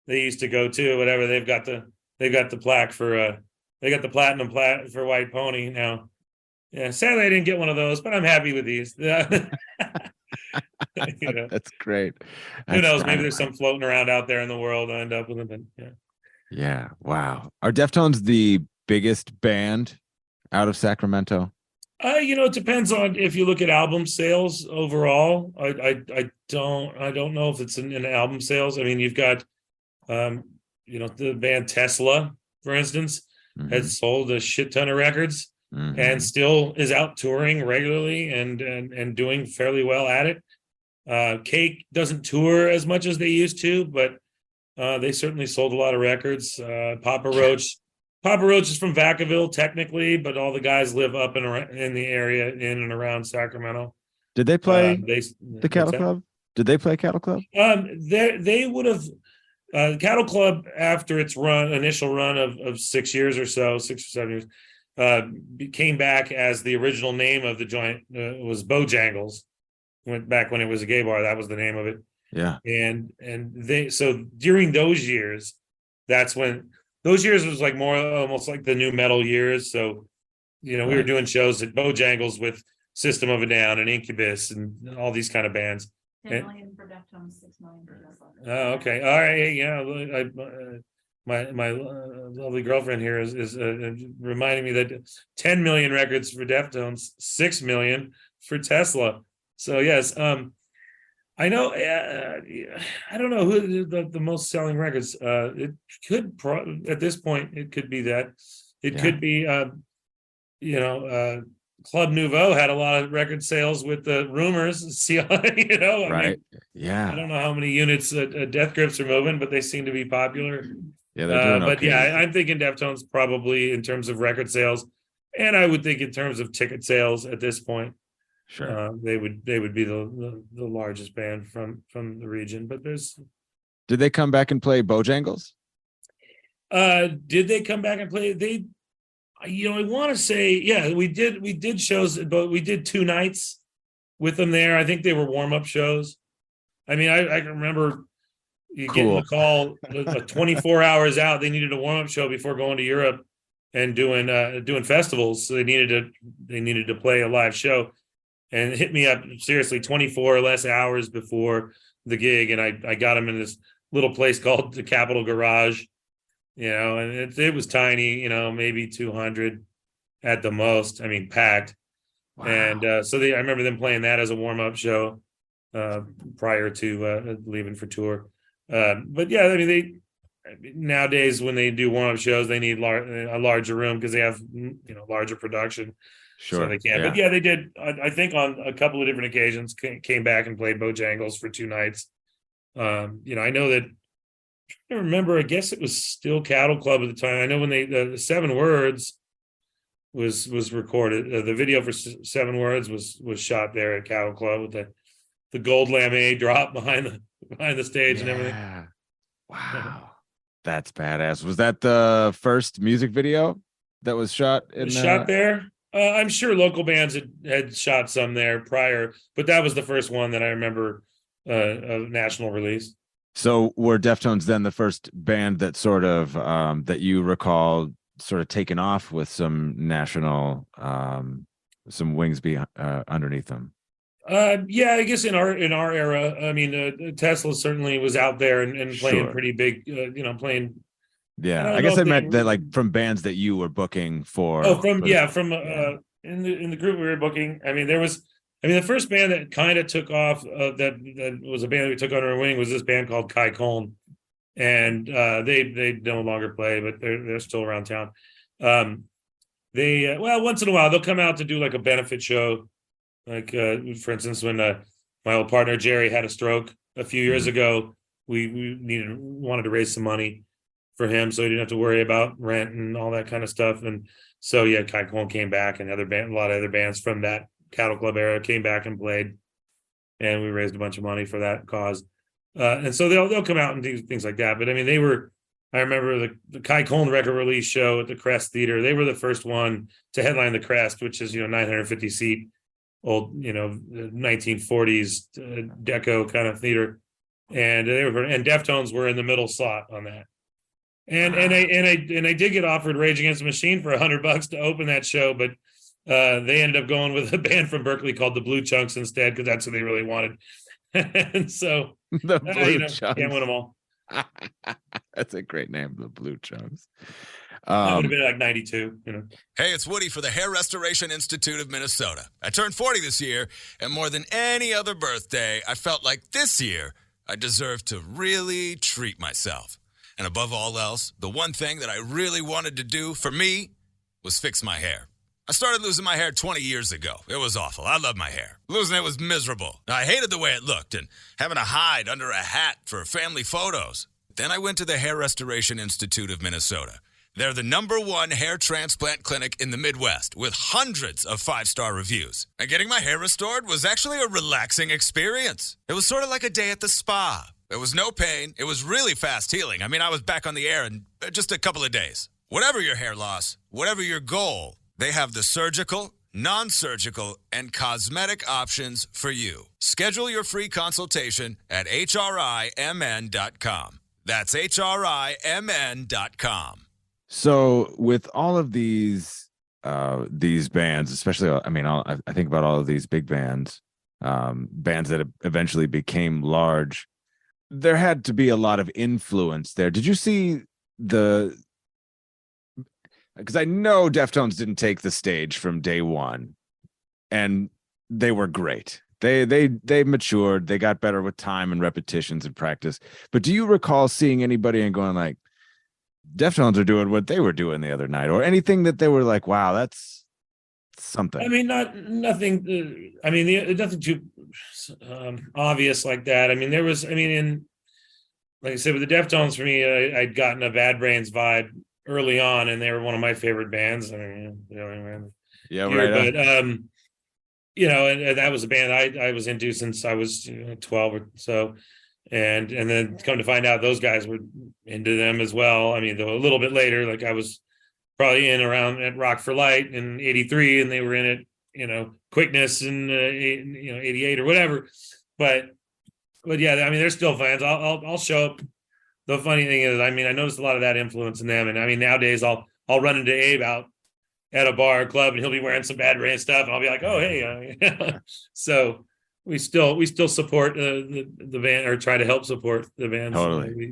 they used to go to, whatever. They've got the plaque for they got the platinum plaque for White Pony now. Yeah, sadly I didn't get one of those, but I'm happy with these. That's great. Who knows? Maybe there's some floating around out there in the world. I'll end up with them. Yeah. Wow. Are Deftones the biggest band out of Sacramento? It depends on if you look at album sales overall. I don't know if it's in album sales. I mean, you've got the band Tesla, for instance, has sold a shit ton of records and still is out touring regularly and doing fairly well at it. Cake doesn't tour as much as they used to, but they certainly sold a lot of records. Papa Roach is from Vacaville technically, but all the guys live up in the area in and around Sacramento. Did they play the Cattle Club? Did they play Cattle Club? They would have. Cattle Club, after its initial run of 6 years or so, 6 or 7 years, came back as the original name of the joint was Bojangles. Went back when it was a gay bar. That was the name of it. Yeah. And so during those years, that's when those years was like more almost like the new metal years. So, we were doing shows at Bojangles with System of a Down and Incubus and all these kind of bands. 10 million for Deftones, 6 million for Tesla. Oh, okay. All right. Yeah. My lovely girlfriend here is reminding me that 10 million records for Deftones, 6 million for Tesla. So yes, I know. I don't know who the most selling records. It could at this point it could be that. It could be Club Nouveau had a lot of record sales with the Rumors. See, right? I don't know how many units Death Grips are moving, but they seem to be popular. Yeah, they're doing but okay. I'm thinking Deftones probably in terms of record sales, and I would think in terms of ticket sales at this point. Sure, they would be the largest band from the region. But did they come back and play Bojangles? Did they come back and play? They, I want to say, we did shows, but we did 2 nights with them there. I think they were warm-up shows. I mean, I can remember getting the call 24 hours out. They needed a warm-up show before going to Europe and doing festivals. So they needed to play a live show. And hit me up seriously 24 or less hours before the gig. And I got them in this little place called the Capitol Garage, and it was tiny, maybe 200 at the most. I mean, packed. Wow. And so I remember them playing that as a warm-up show prior to leaving for tour. But yeah, I mean, nowadays when they do warm-up shows, they need a larger room because they have, larger production. Sure. So they can. But yeah, they did. I think on a couple of different occasions came back and played Bojangles for 2 nights. I know that I remember, I guess it was still Cattle Club at the time. I know when the 7 Words was recorded. The video for 7 Words was shot there at Cattle Club with the gold lame drop behind the stage and everything. Wow. That's badass. Was that the first music video that was shot Shot there? I'm sure local bands had shot some there prior, but that was the first one that I remember a national release. So were Deftones then the first band that sort of that you recall sort of taken off with some national some wings underneath them? Yeah, I guess in our era, I mean, Tesla certainly was out there and playing pretty big, playing. Yeah, I guess I meant that like from bands that you were booking for. Oh, in the group we were booking. I mean, the first band that kind of took off that was a band that we took under our wing was this band called Kai Koln, and they no longer play, but they're still around town. They once in a while they'll come out to do like a benefit show. Like for instance, when my old partner Jerry had a stroke a few years ago, we wanted to raise some money for him so he didn't have to worry about rent and all that kind of stuff. And so yeah, Kai Koln came back, and a lot of other bands from that Cattle Club era came back and played, and we raised a bunch of money for that cause. And so they'll come out and do things like that. But I mean, I remember the Kai Koln record release show at the Crest Theater. They were the first one to headline the Crest, which is 950 seat old 1940s deco kind of theater, and Deftones were in the middle slot on that. And I did get offered Rage Against the Machine for $100 to open that show, but they ended up going with a band from Berkeley called the Blue Chunks instead, because that's what they really wanted. And so the Blue Chunks. Can't win them all. That's a great name, the Blue Chunks. That would have been like 92. Hey, it's Woody for the Hair Restoration Institute of Minnesota. I turned 40 this year, and more than any other birthday, I felt like this year I deserved to really treat myself. And above all else, the one thing that I really wanted to do for me was fix my hair. I started losing my hair 20 years ago. It was awful. I loved my hair. Losing it was miserable. I hated the way it looked and having to hide under a hat for family photos. Then I went to the Hair Restoration Institute of Minnesota. They're the #1 hair transplant clinic in the Midwest with hundreds of 5-star reviews. And getting my hair restored was actually a relaxing experience. It was sort of like a day at the spa. There was no pain. It was really fast healing. I mean, I was back on the air in just a couple of days. Whatever your hair loss, whatever your goal, they have the surgical, non-surgical, and cosmetic options for you. Schedule your free consultation at hrimn.com. That's hrimn.com. So with all of these bands, especially, I think about all of these big bands, bands that eventually became large, there had to be a lot of influence there. Did you see because I know Deftones didn't take the stage from day one, and they were great. They matured, they got better with time and repetitions and practice. But do you recall seeing anybody and going like, Deftones are doing what they were doing the other night, or anything that they were like, wow, that's something? I mean, nothing too obvious like that. I mean, like I said, with the Deftones, for me, I'd gotten a Bad Brains vibe early on, and they were one of my favorite bands. I mean, yeah, right. But and that was a band I was into since I was 12 or so, and then come to find out those guys were into them as well. I mean, though a little bit later, like I was probably in around at Rock for Light in '83, and they were in it, Quickness in 88 or whatever. But yeah, I mean, they're still fans. I'll show up. The funny thing is, I mean, I noticed a lot of that influence in them, and I mean, nowadays I'll run into Abe out at a bar or club, and he'll be wearing some Bad Brains stuff, and I'll be like, oh hey, so we still support the band, or try to help support the bands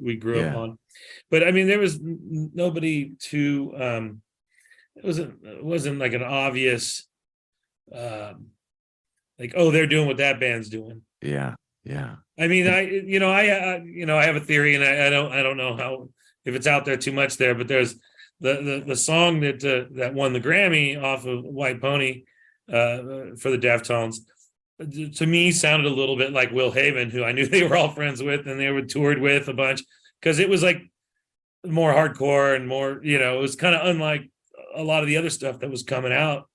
we grew up on. But I mean, there was nobody too. It wasn't like an obvious, like, oh, they're doing what that band's doing. Yeah. I mean, I have a theory, and I don't know how, if it's out there too much there, but there's the song that won the Grammy off of White Pony for the Deftones, to me sounded a little bit like Will Haven, who I knew they were all friends with, and they were toured with a bunch. because it was like more hardcore and more, it was kind of unlike a lot of the other stuff that was coming out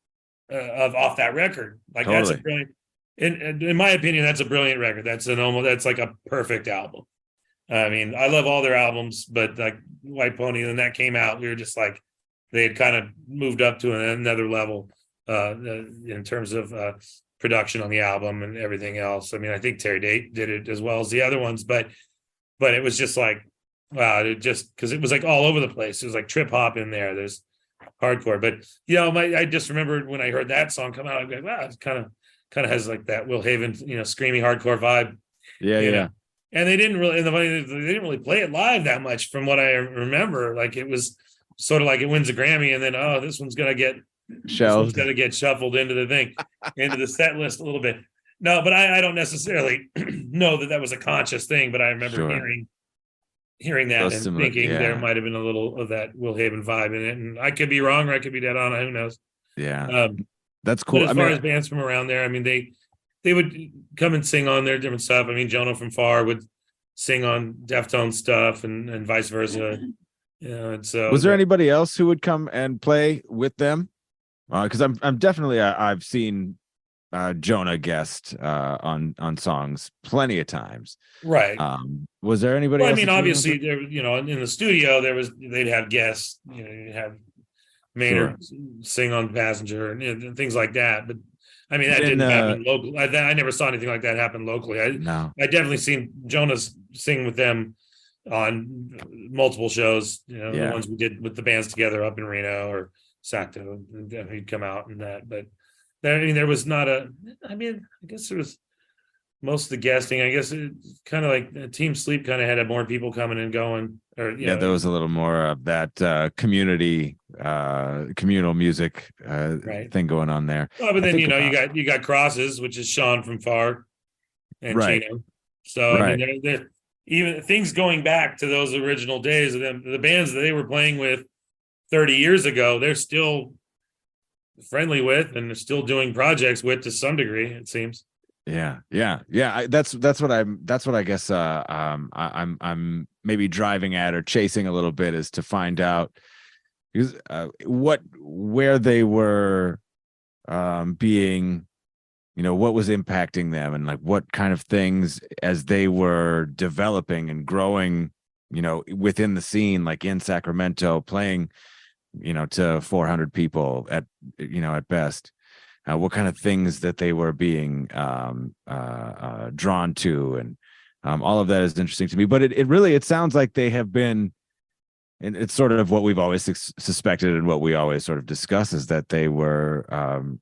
of off that record. Like that's a brilliant, in my opinion, that's a brilliant record. That's like a perfect album. I mean, I love all their albums, but like White Pony, when that came out, we were just like, they had kind of moved up to another level in terms of production on the album and everything else. I mean, I think Terry Date did it as well as the other ones, but it was just like, wow, it just, because it was like all over the place. It was like trip hop in there. There's hardcore, but I just remember when I heard that song come out, I'm like, wow, it kind of has like that Will Haven, screamy hardcore vibe. Yeah. And they didn't really, and the funny, they didn't really play it live that much from what I remember. Like it was sort of like it wins a Grammy, and then this one's gonna get shelved, shuffled into the thing, into the set list a little bit. No, but I don't necessarily know that was a conscious thing, but I remember hearing that and thinking there might have been a little of that Will Haven vibe in it, and I could be wrong or I could be dead on. Who knows? Yeah, that's cool. But as far as bands from around there, I mean, they would come and sing on their different stuff. I mean, Jonah from Far would sing on Deftones stuff and vice versa. So was there anybody else who would come and play with them? Because I'm definitely I've seen Jonah guest on songs plenty of times. Right. Was there anybody else? I mean, obviously there, in the studio they'd have guests, you'd have Maynard sing on Passenger and things like that. But I mean, that didn't happen locally. I never saw anything like that happen locally. I definitely seen Jonas sing with them on multiple shows, the ones we did with the bands together up in Reno or Sacto, and he'd come out and that. But there was not I guess there was most of the guesting. I guess it kind of like Team Sleep kind of had more people coming and going. Or there was a little more of that communal music thing going on there. Oh, but then you got Crosses, which is Sean from Far and Chino. So I mean, they're even things going back to those original days of them, the bands that they were playing with 30 years ago, they're still friendly with and they're still doing projects with to some degree, it seems. Yeah. That's what I guess I'm maybe driving at or chasing a little bit, is to find out where they were being, what was impacting them, and like what kind of things as they were developing and growing, within the scene, like in Sacramento, playing, to 400 people at best. What kind of things that they were being drawn to, and all of that is interesting to me. But it sounds like they have been, and it's sort of what we've always suspected and what we always sort of discuss, is that they were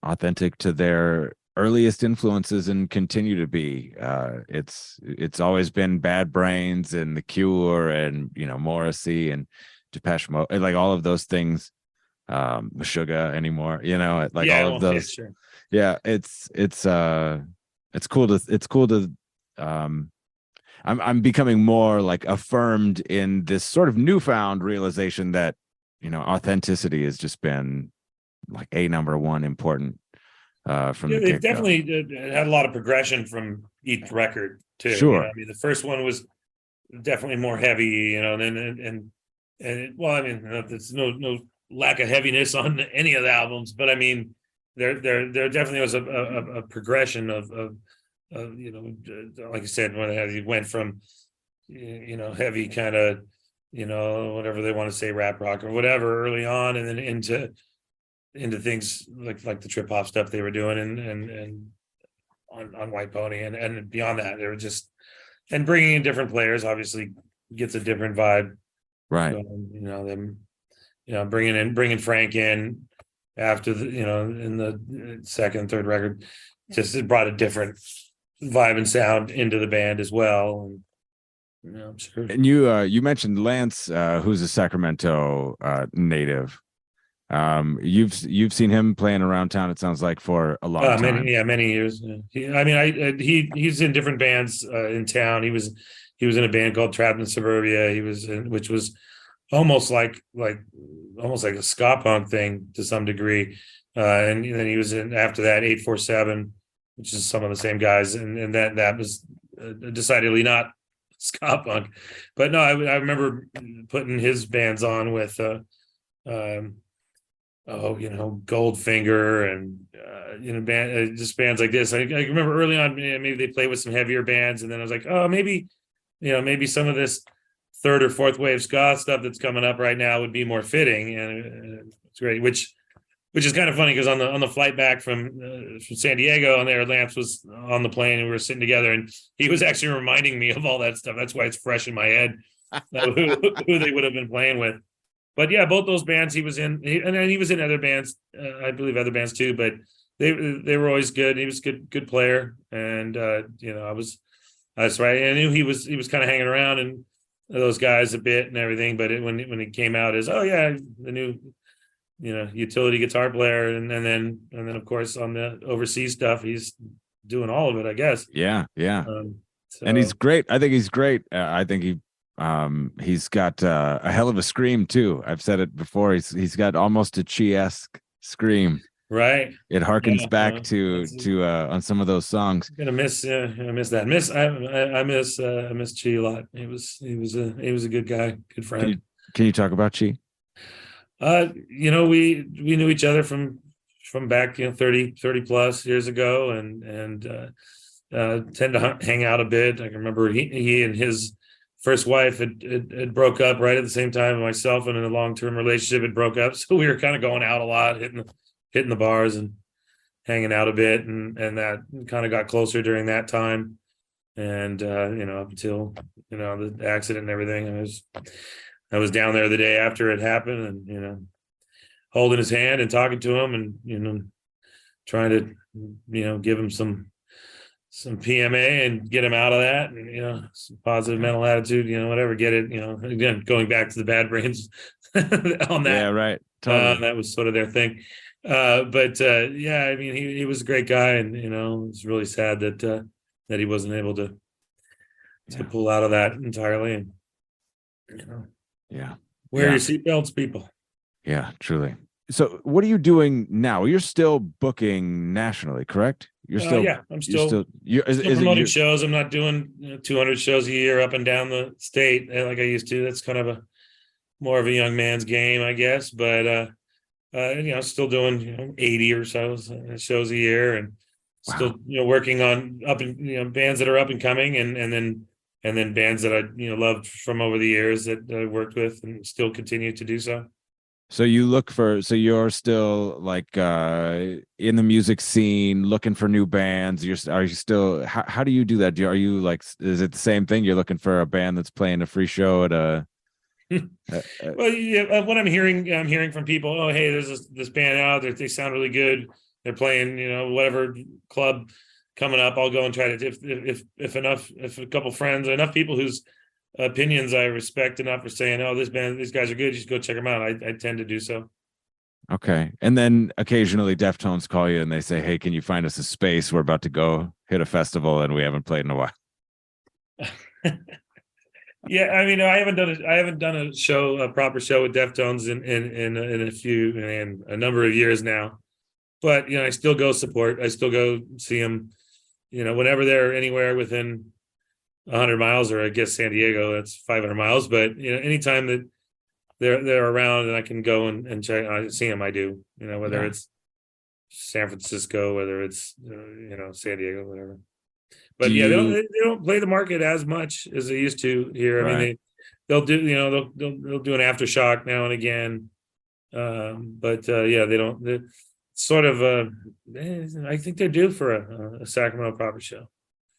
authentic to their earliest influences and continue to be. It's always been Bad Brains and The Cure and Morrissey and Depeche Mode, like all of those things. Meshuggah anymore, all of those. Sure. Yeah, it's cool to I'm becoming more like affirmed in this sort of newfound realization that authenticity has just been like number one important from the they've definitely had a lot of progression from each record too. Sure. I mean, the first one was definitely more heavy, and there's no lack of heaviness on any of the albums, but I mean, there definitely was a progression of like I said, when it went from heavy kind of whatever they want to say, rap rock or whatever early on, and then into things like the trip hop stuff they were doing and on White Pony and beyond that, they were just, and bringing in different players obviously gets a different vibe, right? So, bringing Frank in after in the second, third record, just it brought a different vibe and sound into the band as well. And I'm sure. And you mentioned Lance, who's a Sacramento native. You've seen him playing around town, it sounds like, for a long time. Many years. Yeah. He's in different bands in town. He was in a band called Trapped in Suburbia. Which was almost like a ska punk thing to some degree, and then he was in after that 847, which is some of the same guys, and that was decidedly not ska punk. But no, I remember putting his bands on with Goldfinger and just bands like this. I remember early on, maybe they played with some heavier bands, and then I was like, oh, maybe some of this third or fourth wave ska stuff that's coming up right now would be more fitting, and it's great. Which is kind of funny because on the flight back from San Diego, on there, Lance was on the plane and we were sitting together, and he was actually reminding me of all that stuff. That's why it's fresh in my head who they would have been playing with. But yeah, both those bands he was in, and he was in other bands, I believe other bands too. But they were always good. He was a good player, and that's right. I knew he was kind of hanging around and those guys a bit and everything. But when he came out as the new utility guitar player, and then of course on the overseas stuff, he's doing all of it, I guess. Yeah. And he's great. I think he's great. I think he's got a hell of a scream too. I've said it before. He's got almost a Chi-esque scream. Right. It harkens back to on some of those songs. I'm gonna miss I miss that. I miss Chi a lot. He was a good guy, good friend. Can you talk about Chi? We knew each other from back 30 plus years ago, and tend to hang out a bit. I can remember he and his first wife had broke up right at the same time, and myself and in a long-term relationship had broke up, so we were kind of going out a lot, hitting the bars and hanging out a bit, and that kind of got closer during that time, and up until the accident and everything. I was down there the day after it happened, and holding his hand and talking to him, and trying to give him some PMA and get him out of that, and some positive mental attitude, whatever, get it, again, going back to the bad brains on that. Yeah, right. Totally. That was sort of their thing. He was a greit guy, and it's really sad that he wasn't able to pull out of that entirely, and wear your seatbelts, people. Yeah, truly. So what are you doing now? You're still booking nationally, correct? You're still I'm still promoting shows. I'm not doing 200 shows a year up and down the state like I used to. That's kind of more of a young man's game, I guess. But still doing 80 or so shows a year, and still working on bands that are up and coming, and then bands that I loved from over the years that I worked with and still continue to do so. So you're still like in the music scene looking for new bands. Are you still, how do you do that? Are you like, is it the same thing? You're looking for a band that's playing a free show at a what I'm hearing from people, oh, hey, there's this band out there, they sound really good, they're playing whatever club coming up, I'll go and try to, if a couple friends, enough people whose opinions I respect enough for saying, oh, these guys are good, just go check them out, I tend to do so. Okay. And then occasionally Deftones call you and they say, hey, can you find us a space? We're about to go hit a festival and we haven't played in a while. Yeah, I mean, I haven't done a proper show with Deftones in a number of years now. But I still go support. I still go see them. Whenever they're anywhere within 100 miles, or I guess San Diego, that's 500 miles. But anytime that they're around and I can go and check, I see them. I do. Whether it's San Francisco, whether it's San Diego, whatever. But they don't play the market as much as they used to here. I mean, they'll do they'll do an aftershock now and again. They don't. They're sort of I think they're due for a Sacramento proper show.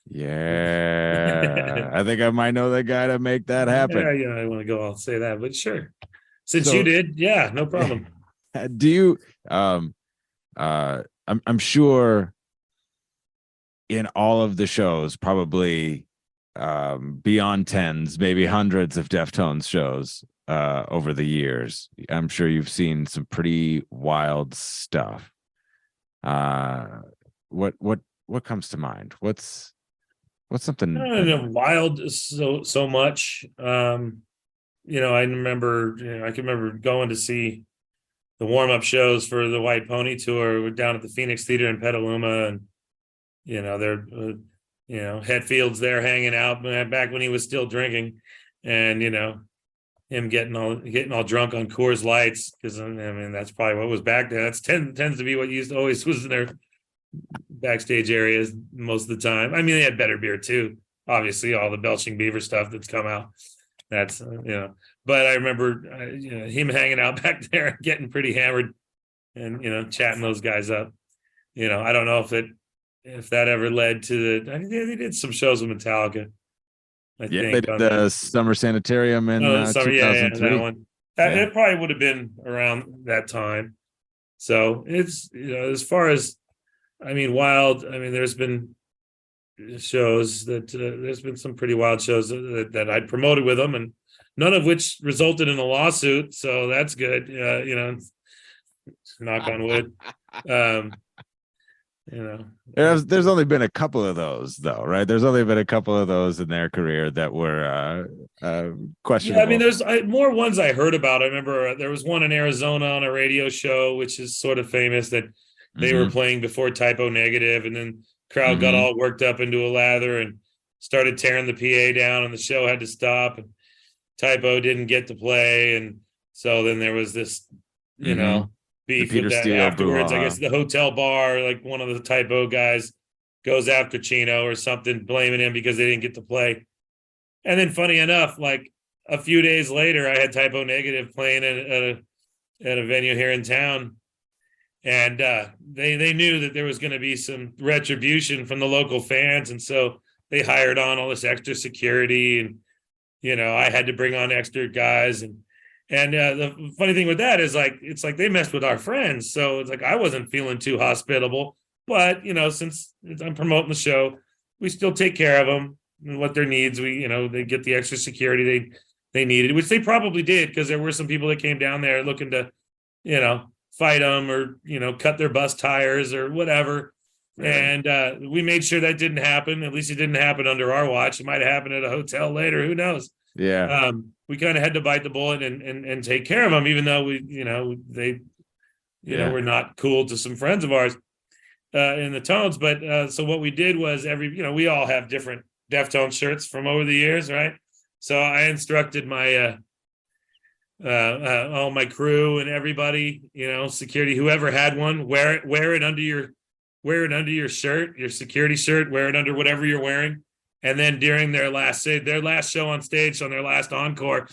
Yeah, I think I might know the guy to make that happen. Yeah, I want to go. I'll say that, but sure. Since you did, yeah, no problem. Do you? I'm sure. In all of the shows, probably beyond tens, maybe hundreds of Deftones shows over the years. I'm sure you've seen some pretty wild stuff. What comes to mind? What's something? I don't know, wild so much. I remember. I can remember going to see the warm-up shows for the White Pony tour. We're down at the Phoenix Theater in Petaluma, and they're Hetfield's there hanging out back when he was still drinking, and him getting all drunk on Coors Lights, because I mean that's probably what was back there. That's tends to be what always was in their backstage areas most of the time. I mean, they had better beer too. Obviously, all the Belching Beaver stuff that's come out. That's But I remember him hanging out back there, getting pretty hammered, and chatting those guys up. I don't know if that ever led to the. I mean, they did some shows with Metallica. I think they did the Summer Sanitarium in 2003. Yeah, that one. Yeah. It probably would have been around that time. So it's as far as, I mean, wild. I mean, there's been shows that there's been some pretty wild shows that I'd promoted with them, and none of which resulted in a lawsuit. So that's good. Knock on wood. There's only been a couple of those though, right? There's only been a couple of those in their career that were questionable. Yeah, I mean, there's more ones I heard about. I remember there was one in Arizona on a radio show, which is sort of famous, that they were playing before Typo Negative, and then crowd got all worked up into a lather and started tearing the PA down, and the show had to stop, and Typo didn't get to play, and so then there was this beef with that afterwards. I guess the hotel bar, like one of the Typo guys goes after Chino or something, blaming him because they didn't get to play. And then funny enough, like a few days later, I had Typo Negative playing at a venue here in town. And they knew that there was going to be some retribution from the local fans. And so they hired on all this extra security, and, I had to bring on extra guys. And the funny thing with that is, like, it's like they messed with our friends. So it's like I wasn't feeling too hospitable. But, since I'm promoting the show, we still take care of them and what their needs. They get the extra security they needed, which they probably did, because there were some people that came down there looking to, fight them or, cut their bus tires or whatever. Right. And we made sure that didn't happen. At least it didn't happen under our watch. It might have happened at a hotel later. Who knows? Yeah. We kind of had to bite the bullet and take care of them, even though they were not cool to some friends of ours in the Tones. But so what we did was we all have different Deftones shirts from over the years, right? So I instructed my all my crew and everybody, security, whoever had one, wear it under your shirt, your security shirt, wear it under whatever you're wearing. And then during their last show on stage, on their last encore,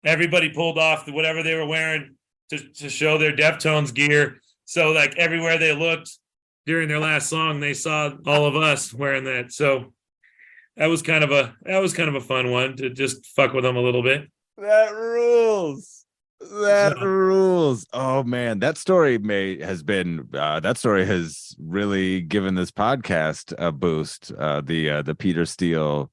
everybody pulled off whatever they were wearing to show their Deftones gear. So like everywhere they looked during their last song, they saw all of us wearing that. So that was kind of a fun one to just fuck with them a little bit. That rules. Rules. Oh man, that story has really given this podcast a boost. The Peter Steele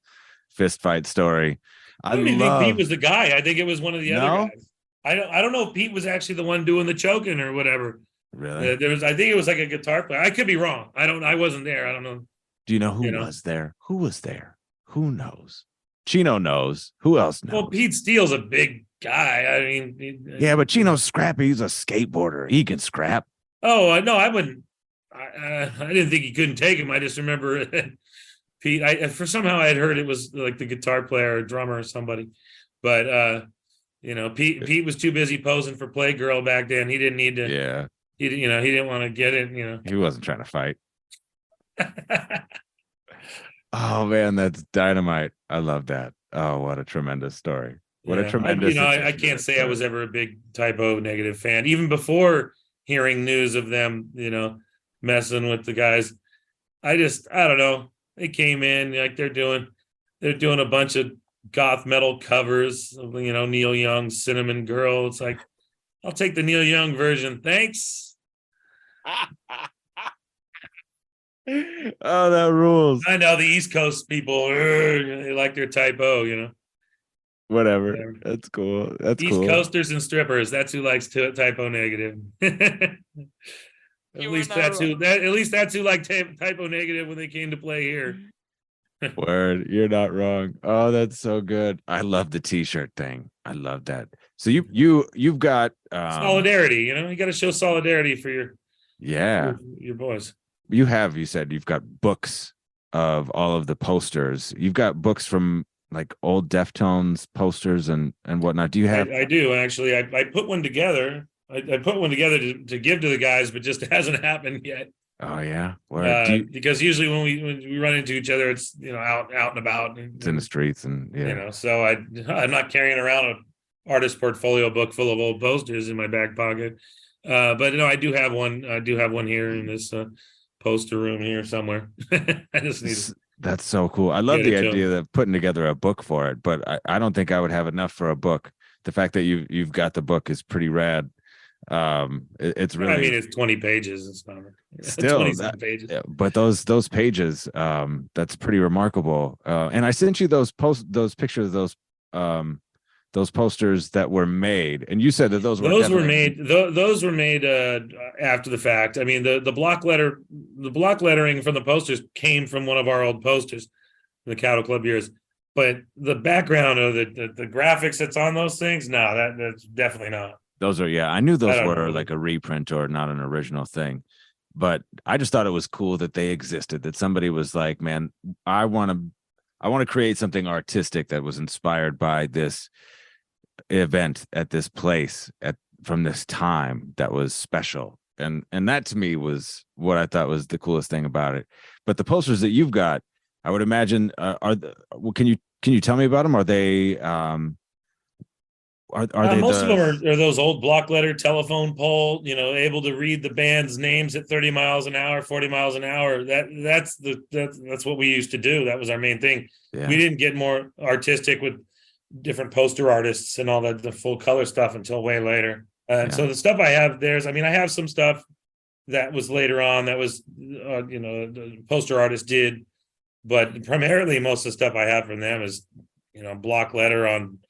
fist fight story. I don't even think Pete was the guy. I think it was one of the other guys. I don't know if Pete was actually the one doing the choking or whatever. Really? I think it was like a guitar player. I could be wrong. I wasn't there. I don't know. Do you know who was there? Who was there? Who knows? Chino knows. Who else knows? Well, Pete Steele's a big guy. I mean, yeah, but Chino's scrappy. He's a skateboarder. He can scrap. Oh no, I wouldn't. I didn't think he couldn't take him. I just remember Pete. Somehow I had heard it was like the guitar player or drummer or somebody, but Pete was too busy posing for Playgirl back then. He didn't need to. Yeah. He didn't want to get it. He wasn't trying to fight. Oh man, that's dynamite. I love that. Oh, what a tremendous story. What a tremendous. I can't say I was ever a big Typo Negative fan, even before hearing news of them, messing with the guys. I don't know. They came in like they're doing a bunch of goth metal covers of, Neil Young's Cinnamon Girl. It's like, I'll take the Neil Young version. Thanks. Oh, that rules. I know the East Coast people, they like their Typo, Whatever. That's cool. That's East cool. Coasters and strippers. That's who likes Typo Negative. At least that's who liked Typo Negative when they came to play here. Word, you're not wrong. Oh, that's so good. I love the t-shirt thing. I love that. So you've got solidarity. You got to show solidarity for your your boys. You said you've got books of all of the posters. You've got books from like old Deftones posters and whatnot. Do you have? I do actually. I put one together. I put one together to give to the guys, but just hasn't happened yet. Oh yeah, where because usually when we run into each other, it's out and about. It's in the streets, and So I'm not carrying around an artist portfolio book full of old posters in my back pocket. But no, I do have one. I do have one here in this poster room here somewhere. I just need. That's so cool. I love the idea of putting together a book for it, but I don't think I would have enough for a book. The fact that you've got the book is pretty rad. It's really, I mean, it's 20 pages. It's not still 27 pages. Yeah, but those pages, that's pretty remarkable. And I sent you those pictures of those posters that were made, and you said that those were made. Those were made after the fact. I mean, the block lettering from the posters came from one of our old posters in the Cattle Club years. But the background of the graphics that's on those things, no, that's definitely not. Those are, I knew those were like a reprint or not an original thing, but I just thought it was cool that they existed, that somebody was like, man, I want to create something artistic that was inspired by this event at this place from this time that was special. And that to me was what I thought was the coolest thing about it. But the posters that you've got, I would imagine, can you tell me about them? Are they, Are they most of them are those old block letter telephone pole, able to read the band's names at 30 miles an hour, 40 miles an hour. That's what we used to do. That was our main thing. Yeah. We didn't get more artistic with different poster artists and all that, the full color stuff until way later. So the stuff I have I have some stuff that was later on that was, the poster artist did, but primarily most of the stuff I have from them is, block letter on,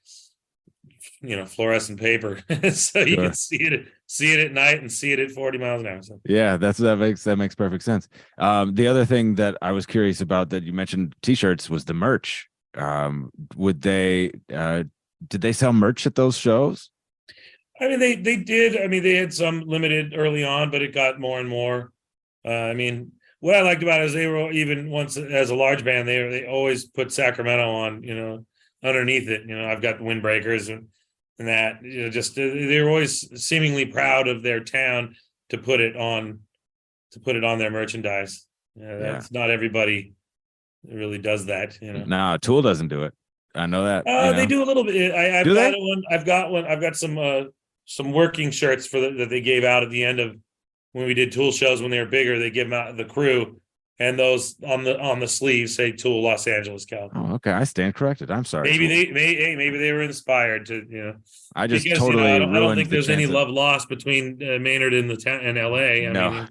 fluorescent paper. So you can see it at night and see it at 40 miles an hour. So. Yeah, that makes perfect sense. The other thing that I was curious about that you mentioned t-shirts was the merch. Did they sell merch at those shows? I mean, they did. I mean, they had some limited early on, but it got more and more. I mean, what I liked about it is they were, even once as a large band, they always put Sacramento on, underneath it. I've got windbreakers and that, just they're always seemingly proud of their town to put it on their merchandise. That's not everybody really does that. No, Tool doesn't do it. I know that. They do a little bit. I've got some working shirts that they gave out at the end of when we did Tool shows when they were bigger. They give them out to the crew. And those on the sleeves say Tool Los Angeles, California. Oh, okay. I stand corrected. I'm sorry. Maybe they were inspired to, I just totally I don't think there's any of... love lost between Maynard and the town and LA. I mean,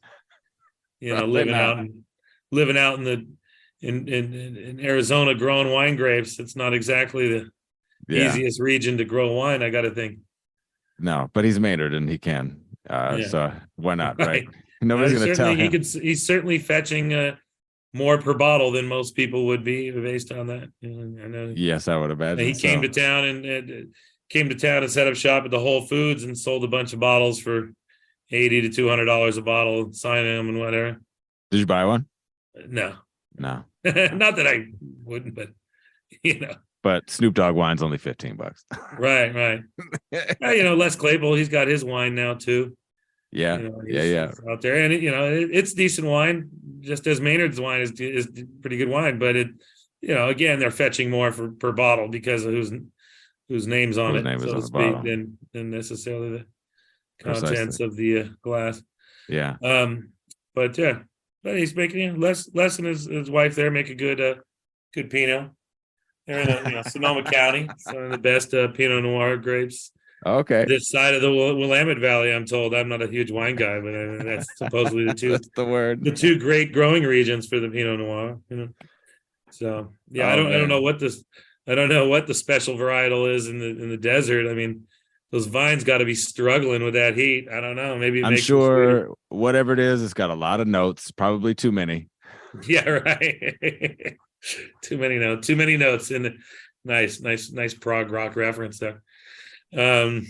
living out in Arizona growing wine grapes. It's not exactly the easiest region to grow wine, I got to think. No, but he's Maynard and he can. So why not, right? Nobody's going to tell him. He's certainly fetching more per bottle than most people would be based on that. I know. Yes, I would imagine. He came to town and set up shop at the Whole Foods and sold a bunch of bottles for $80 to $200 a bottle, signing them and whatever. Did you buy one? No. Not that I wouldn't, but But Snoop Dogg wine's only $15. Right. Les Claypool, he's got his wine now too. Yeah, he's out there, and it's decent wine, just as Maynard's wine is pretty good wine. But again, they're fetching more per bottle because of whose name's on it, so to speak, than necessarily the contents of the glass. Yeah. But he's making Les and his wife there make a good Pinot. They're in Sonoma County, some of the best Pinot Noir grapes. Okay. This side of the Willamette Valley, I'm told. I'm not a huge wine guy, but that's supposedly the two. That's the word. The two great growing regions for the Pinot Noir. So I don't know what the special varietal is in the desert. I mean, those vines got to be struggling with that heat. I don't know. Maybe I'm sure whatever it is, it's got a lot of notes. Probably too many. Yeah, right. Too many notes. And nice prog rock reference there. Man,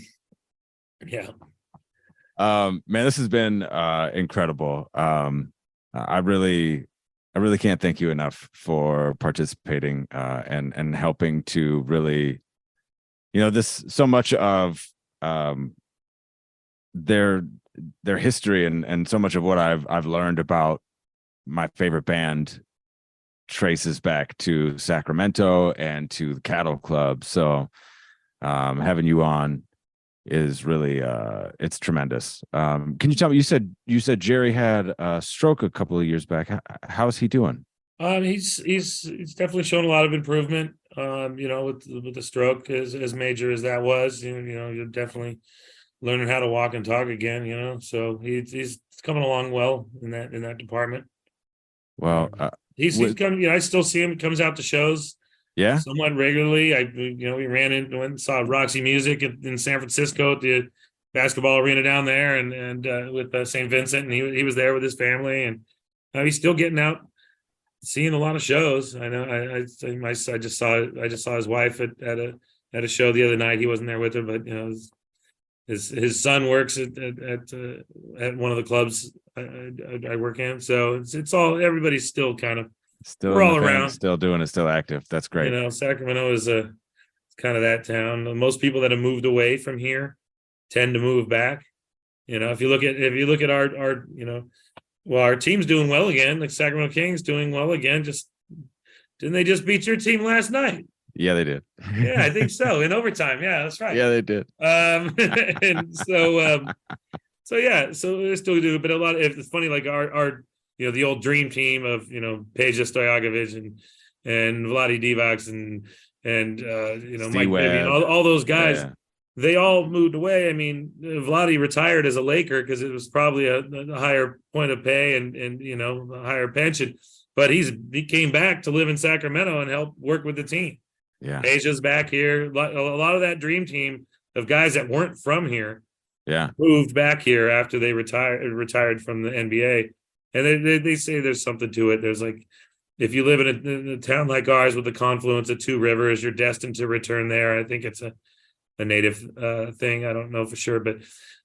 this has been incredible. I really I really can't thank you enough for participating and helping to really, this so much of their history and so much of what I've learned about my favorite band traces back to Sacramento and to the Cattle Club. So having you on is really it's tremendous. Can you tell me, you said Jerry had a stroke a couple of years back. How's he doing? He's definitely shown a lot of improvement. With the stroke as major as that was, you're definitely learning how to walk and talk again. So he's coming along well in that department. Well, he's coming. I still see him. He comes out to shows. Yeah, somewhat regularly. We went and saw Roxy Music in San Francisco at the basketball arena down there, and with St. Vincent, and he was there with his family, and he's still getting out, seeing a lot of shows. I know. I just saw his wife at a show the other night. He wasn't there with her, but his son works at one of the clubs I work in. So it's all, everybody's still kind of. We're all around, still doing it, still active. That's great. Sacramento is kind of that town. Most people that have moved away from here tend to move back. If you look at our team's doing well again. Like Sacramento Kings doing well again. Didn't they just beat your team last night? Yeah, they did. Yeah, I think so. In overtime. Yeah, that's right. Yeah, they did. And so they still do, but it's funny, like our the old dream team of Peja Stojakovic and Vlade Divac and Mike Bibby, all those guys. Yeah. They all moved away. I mean, Vlade retired as a Laker because it was probably a higher point of pay and a higher pension. But he came back to live in Sacramento and help work with the team. Yeah, Peja's back here. A lot of that dream team of guys that weren't from here, moved back here after they retired from the NBA. And they say there's something to it. There's like, if you live in a town like ours with the confluence of two rivers, you're destined to return there. I think it's a native thing. I don't know for sure, but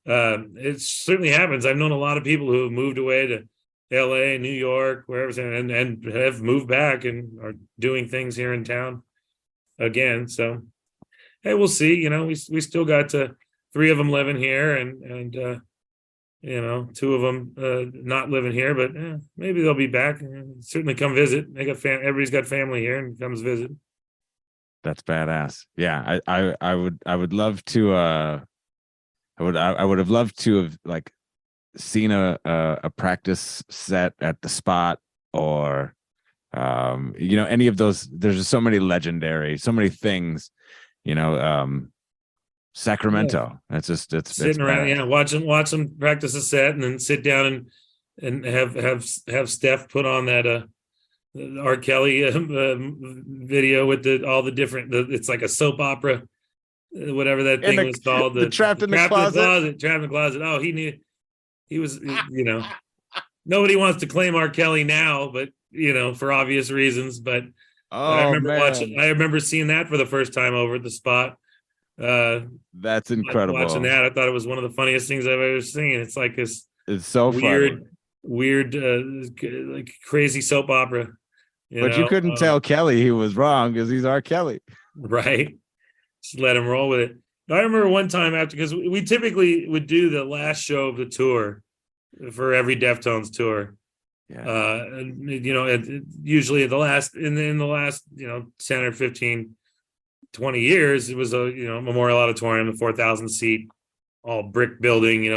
it certainly happens. I've known a lot of people who have moved away to LA, New York, wherever, and have moved back and are doing things here in town again. So, hey, we'll see. We still got 3 of them living here and 2 of them not living here, but maybe they'll be back. Certainly come visit. They got everybody's got family here and comes visit. That's badass. Yeah, I would love to. I would have loved to have like seen a practice set at the Spot or any of those. There's just so many things. Sacramento. That's just it's sitting around, watch them practice a set, and then sit down and have Steph put on that R. Kelly video with all the different. It's like a soap opera, whatever that thing was called. The Trapped in the Closet. Trapped in the Closet. Oh, he knew. He was. Nobody wants to claim R. Kelly now, but for obvious reasons. But I remember seeing that for the first time over at the Spot. That's incredible. Watching that, I thought it was one of the funniest things I've ever seen. It's like this. It's so weird, like crazy soap opera. You couldn't tell Kelly he was wrong because he's R. Kelly, right? Just let him roll with it. I remember one time because we typically would do the last show of the tour for every Deftones tour. Yeah. Usually in the last 10 or 15. 20 years, it was a Memorial Auditorium, the 4,000 seat, all brick building.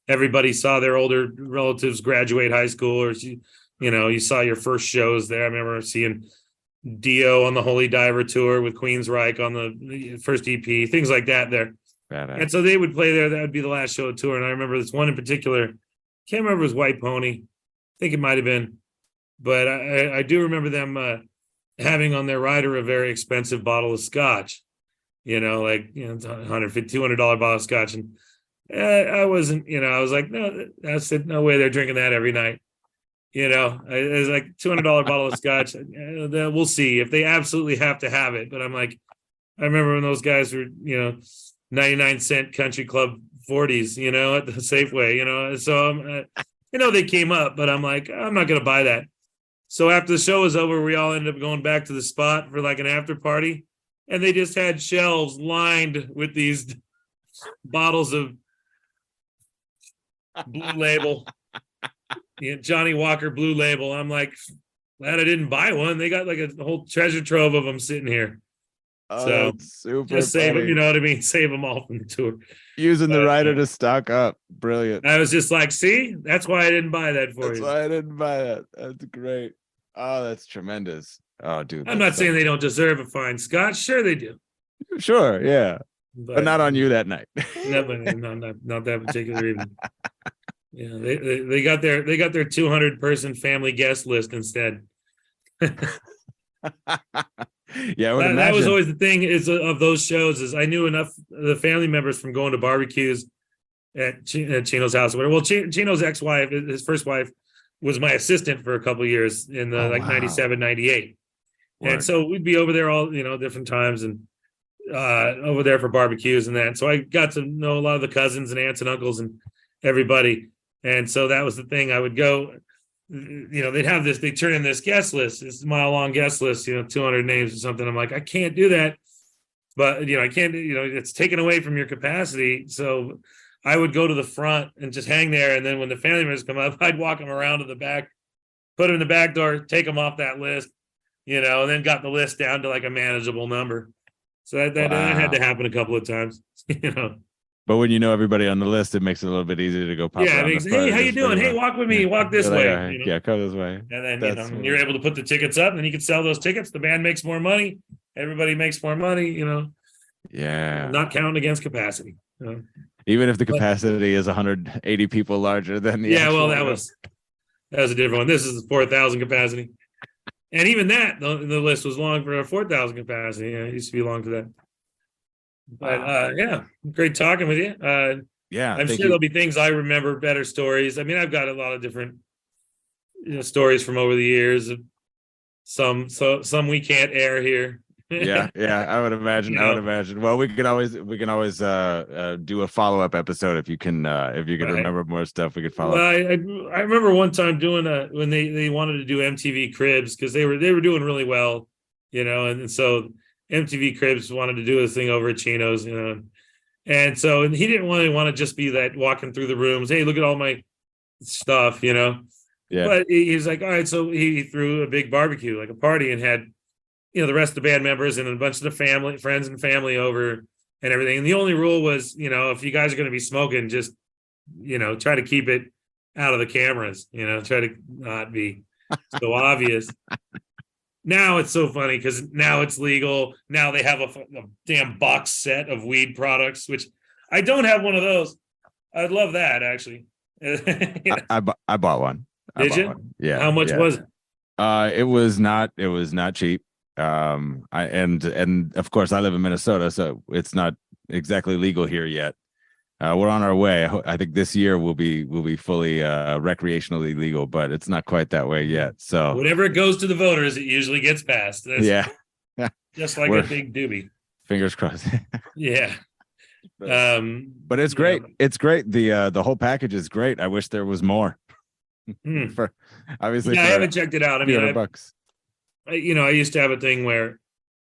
Everybody saw their older relatives graduate high school, or you saw your first shows there. I remember seeing Dio on the Holy Diver tour with Queensryche on the first EP, things like that there. Badass. And so they would play there. That would be the last show of the tour. And I remember this one in particular. Can't remember if it was White Pony. I think it might have been, but I do remember them. Having on their rider a very expensive bottle of scotch, it's $150, $200 bottle of scotch. And I wasn't, I was like, no, I said, no way they're drinking that every night. It was like $200 bottle of scotch. We'll see if they absolutely have to have it. But I'm like, I remember when those guys were, 99-cent country club 40s, at the Safeway, so they came up, but I'm like, I'm not going to buy that. So after the show was over, we all ended up going back to the spot for like an after party, and they just had shelves lined with these bottles of Blue Label, Johnny Walker Blue Label. I'm like, glad I didn't buy one. They got like a whole treasure trove of them sitting here. Oh, So that's super just save funny. them, you know what I mean? Save them all from the tour. Using the writer to stock up. Brilliant. I was just like, see, that's why I didn't buy that for That's you. why I didn't buy that. That's great. Oh, that's tremendous. Oh, dude. I'm not saying they don't deserve a fine scotch. Sure they do. Sure, yeah. But not on you that night. No, not that particular evening. Yeah, they got their 200 person family guest list instead. Yeah, I would that was imagine. always the thing is of those shows is I knew enough of the family members from going to barbecues at Chino's house. Well, Chino's ex-wife, his first wife, was my assistant for a couple of years in the 97, 98. Word. And so we'd be over there all, different times and over there for barbecues and that. So I got to know a lot of the cousins and aunts and uncles and everybody. And so that was the thing. I would go, they'd have this, they turn in this guest list, this mile-long guest list, 200 names or something. I'm like, I can't do that. But, I can't, it's taken away from your capacity. So I would go to the front and just hang there. And then when the family members come up, I'd walk them around to the back, put them in the back door, take them off that list, and then got the list down to like a manageable number. So that had to happen a couple of times, But when you know everybody on the list, it makes it a little bit easier to go pop. Yeah, it makes, hey, how you doing? Hey, walk with me. Walk this way. Yeah, come this way. And then you're able to put the tickets up, and then you can sell those tickets. The band makes more money. Everybody makes more money. Yeah. Not counting against capacity. Even if the capacity is 180 people larger than the. Yeah, well, that was a different one. This is 4,000 capacity, and even that the list was long for a 4,000 capacity. Yeah, it used to be long for that. But yeah, great talking with you. Yeah, I'm sure there'll be things I remember, better stories. I mean, I've got a lot of different stories from over the years. Some we can't air here. yeah, I would imagine. Well, we can always do a follow-up episode if you can remember more stuff. We could follow up. I remember one time doing when they wanted to do MTV Cribs because they were doing really well, and so MTV Cribs wanted to do this thing over at Chino's, and so he didn't really want to just be that walking through the rooms. Hey, look at all my stuff, Yeah. But he's like, all right, so he threw a big barbecue, like a party, and had, the rest of the band members and a bunch of the friends and family over and everything. And the only rule was, if you guys are going to be smoking, just, try to keep it out of the cameras, try to not be so obvious. Now it's so funny because now it's legal. Now they have a damn box set of weed products, which I don't have one of those. I'd love that, actually. I bought one. Did you? One. Yeah. How much was it? It was not cheap. And of course I live in Minnesota, so it's not exactly legal here yet. We're on our way. I think this year we'll be fully recreationally legal, but it's not quite that way yet. So whatever it goes to the voters, it usually gets passed. Yeah. Just like a big doobie. Fingers crossed. Yeah. But it's great. It's great. The whole package is great. I wish there was more. For obviously, I haven't checked it out. I mean, $100. I used to have a thing where,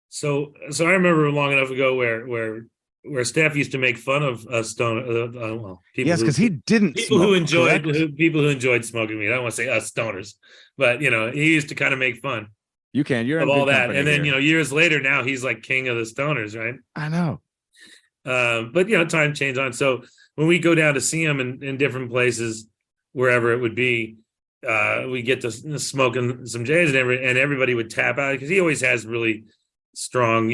so I remember long enough ago where Steph used to make fun of stone. People. Yes, because he didn't. People who enjoyed smoking weed. I don't want to say us stoners, but he used to kind of make fun. You're of all that, and then years later, now he's like king of the stoners, right? I know. But time changed on. So when we go down to see him in different places, wherever it would be, we get to smoking some J's and everybody would tap out because he always has really strong,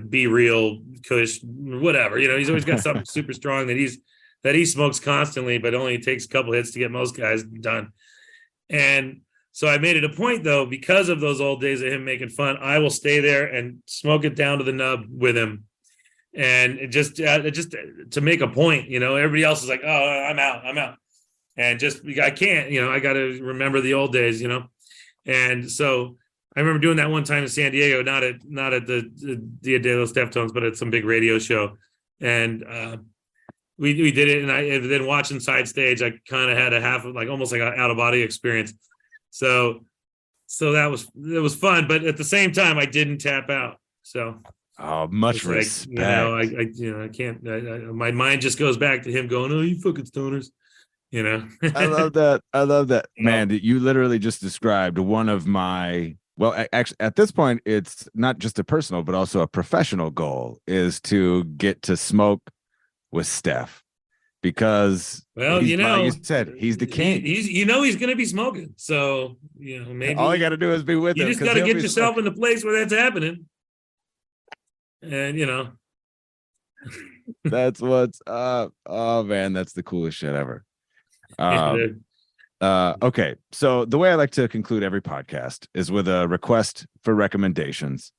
be real Kush, whatever. He's always got something super strong that he smokes constantly, but only takes a couple hits to get most guys done. And so I made it a point, though, because of those old days of him making fun, I will stay there and smoke it down to the nub with him. And it just to make a point, everybody else is like, oh, I'm out. And I can't, I got to remember the old days, And so I remember doing that one time in San Diego, not at the Dia de los Deftones, but at some big radio show. And we did it. And then watching side stage, I kind of had almost like an out of body experience. So So it was fun, but at the same time, I didn't tap out. So much like, respect. I can't. My mind just goes back to him going, "Oh, you fucking stoners," I love that. I love that, man. Oh. You literally just described one of my. Well, actually, at this point, it's not just a personal, but also a professional goal is to get to smoke with Steph because, Well, like you said, he's the king. He's going to be smoking. So, maybe all I got to do is be with him. You just got to get yourself in the place where that's happening. And, that's what's up. Oh, man, that's the coolest shit ever. Okay, so the way I like to conclude every podcast is with a request for recommendations.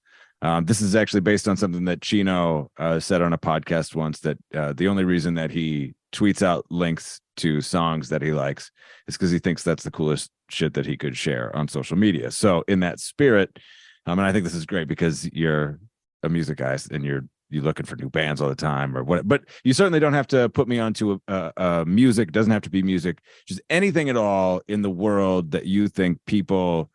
This is actually based on something that Chino said on a podcast once, that the only reason that he tweets out links to songs that he likes is because he thinks that's the coolest shit that he could share on social media. So in that spirit, and I think this is great because you're a music guy and you're looking for new bands all the time or what, but you certainly don't have to put me onto music. It doesn't have to be music, just anything at all in the world that you think people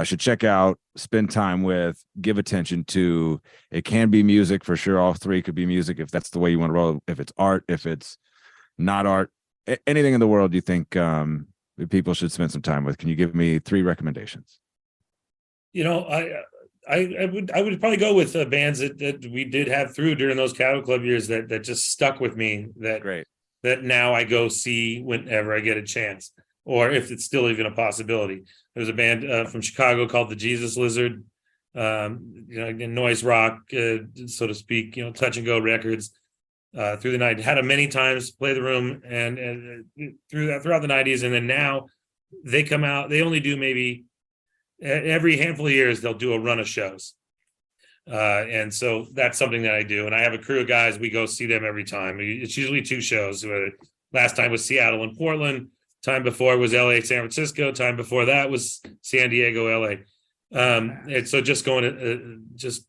should check out, spend time with, give attention to. It can be music for sure. All three could be music if that's the way you want to roll. If it's art, if it's not art, anything in the world you think people should spend some time with. Can you give me 3 recommendations? I would probably go with bands that we did have through during those Cattle Club years that just stuck with me. That now I go see whenever I get a chance, or if it's still even a possibility. There's a band from Chicago called the Jesus Lizard, noise rock, so to speak. Touch and go records through the night. Had them many times, play the room, and throughout the '90s, and then now they come out. They only do maybe every handful of years they'll do a run of shows. And so that's something that I do. And I have a crew of guys, we go see them every time. It's usually 2 shows. Last time was Seattle and Portland. Time before was LA, San Francisco. Time before that was San Diego, LA. And so just going to just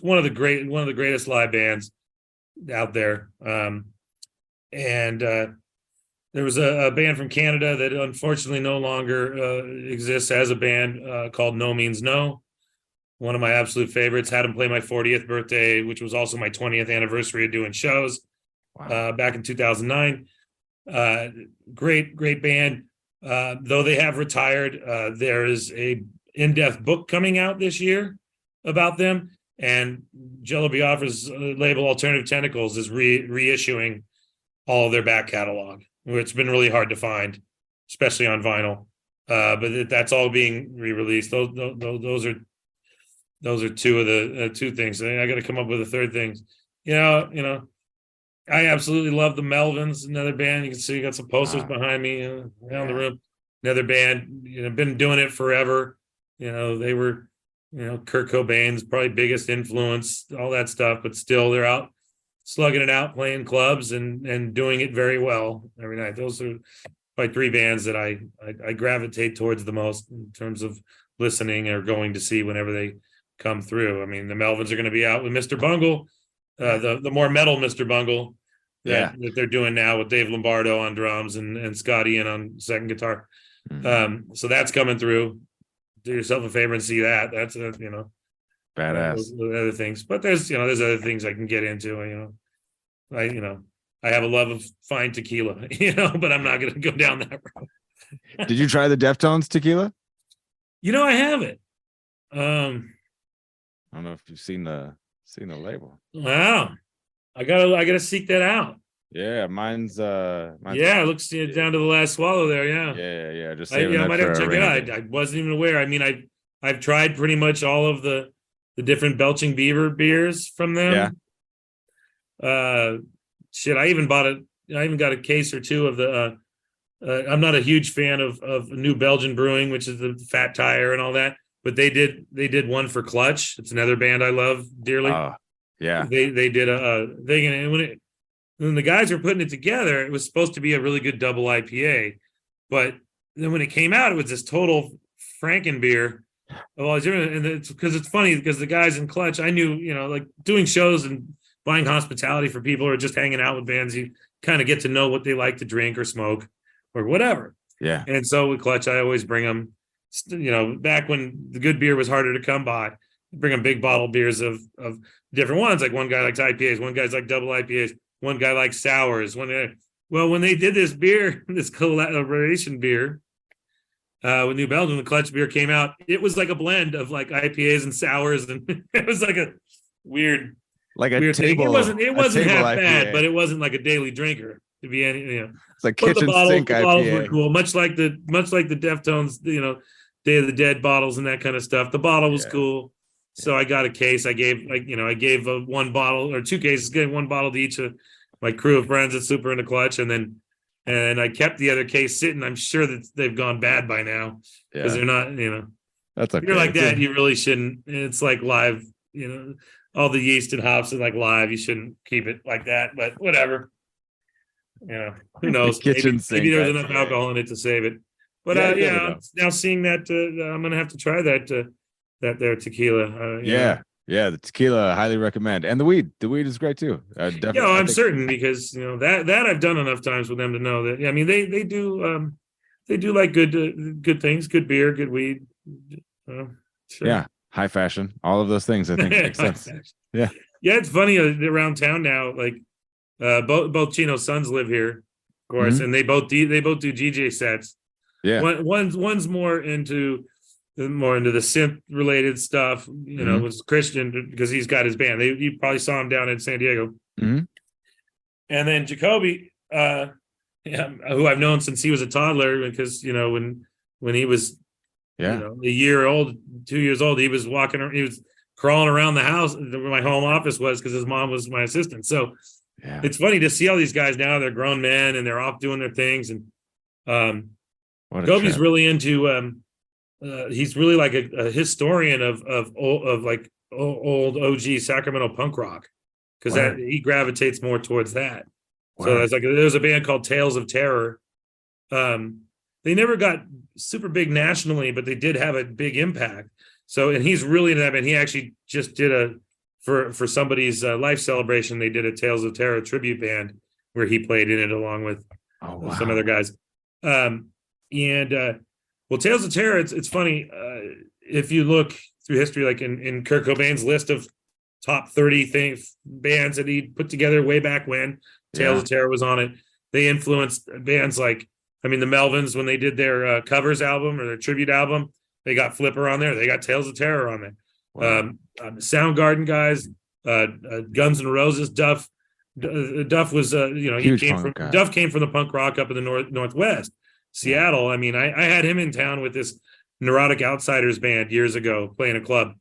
one of the greatest live bands out there. There was a band from Canada that unfortunately no longer exists as a band called No Means No. One of my absolute favorites. Had them play my 40th birthday, which was also my 20th anniversary of doing shows. Wow. Back in 2009. Great band. Though they have retired, there is a in-depth book coming out this year about them. And Jello Biafra's label Alternative Tentacles is reissuing all of their back catalog. It's been really hard to find, especially on vinyl. But that's all being re-released. Those are 2 of the 2 things. I got to come up with a third thing. I absolutely love the Melvins, another band. You can see you got some posters behind me around the room. Another band, been doing it forever. They were, Kurt Cobain's probably biggest influence, all that stuff, but still they're out slugging it out, playing clubs and doing it very well every night. Those are probably 3 bands that I gravitate towards the most in terms of listening or going to see whenever they come through. I mean, the Melvins are going to be out with Mr. Bungle, the more metal Mr. Bungle that they're doing now with Dave Lombardo on drums and Scott Ian on second guitar. Mm-hmm. So that's coming through. Do yourself a favor and see that. That's badass. Those other things, but there's other things I can get into. I have a love of fine tequila, but I'm not going to go down that road. Did you try the Deftones tequila? I haven't. I don't know if you've seen the label. Wow, I gotta seek that out. Yeah, mine's it looks down to the last swallow there. Yeah. Just I might have to check it out. I wasn't even aware. I mean, I've tried pretty much all of the different Belching Beaver beers from them. I even got a case or 2 of the I'm not a huge fan of New Belgian Brewing, which is the Fat Tire and all that, but they did one for Clutch. It's another band I love dearly. They did a thing, and when the guys were putting it together, it was supposed to be a really good double IPA, but then when it came out, it was this total Franken beer. And it's funny because the guys in Clutch, I knew, like doing shows and buying hospitality for people or just hanging out with bands, you kind of get to know what they like to drink or smoke or whatever. Yeah. And so with Clutch, I always bring them back when the good beer was harder to come by, bring them big bottle beers of different ones. Like one guy likes IPAs, one guy's like double IPAs, one guy likes sours. When they did this beer, this collaboration beer with New Belgium, the Clutch beer came out. It was like a blend of like IPAs and sours, and it was like a weird, like a weird table. Thing. It wasn't half IPA. bad, but it wasn't like a daily drinker to be any. It's like But kitchen sink IPA. bottles were cool, much like the Deftones, Day of the Dead bottles and that kind of stuff. The bottle was cool. So I got a case. I gave one bottle or 2 cases, gave one bottle to each of my crew of friends that's super into Clutch, and I kept the other case sitting. I'm sure that they've gone bad by now because they're not, That's okay. If you're like that, you really shouldn't. It's like live, all the yeast and hops are like live. You shouldn't keep it like that, but whatever. Who knows? Maybe there's enough alcohol in it to save it. But now seeing that, I'm gonna have to try that there tequila. The tequila I highly recommend, and the weed is great too. Definitely. I'm certain because that I've done enough times with them to know that. I mean, they do like good things, good beer, good weed. Sure. Yeah, high fashion, all of those things. I think make sense. Yeah, it's funny around town now. Like both Chino's sons live here, of course, and they both do DJ sets. Yeah, one's more into the synth related stuff, was Christian because he's got his band. You probably saw him down in San Diego. And then Jacoby, who I've known since he was a toddler, because when he was a year old, 2 years old, he was crawling around the house where my home office was because his mom was my assistant. So it's funny to see all these guys now. They're grown men and they're off doing their things. And Jacoby's really into he's really like a historian of old OG Sacramento punk rock, because he gravitates more towards that. So there's a band called Tales of Terror. They never got super big nationally, but they did have a big impact. So, and he's really into that band. He actually just did for somebody's life celebration, they did a Tales of Terror tribute band where he played in it along with some other guys. Tales of Terror, it's funny. If you look through history, like in Kurt Cobain's list of top 30 bands that he put together way back when, Tales of Terror was on it. They influenced bands like, the Melvins, when they did their covers album or their tribute album, they got Flipper on there. They got Tales of Terror on there. Soundgarden guys, Guns N' Roses, Duff was, Duff came from the punk rock up in the Northwest. Seattle. I had him in town with this Neurotic Outsiders band years ago playing a club,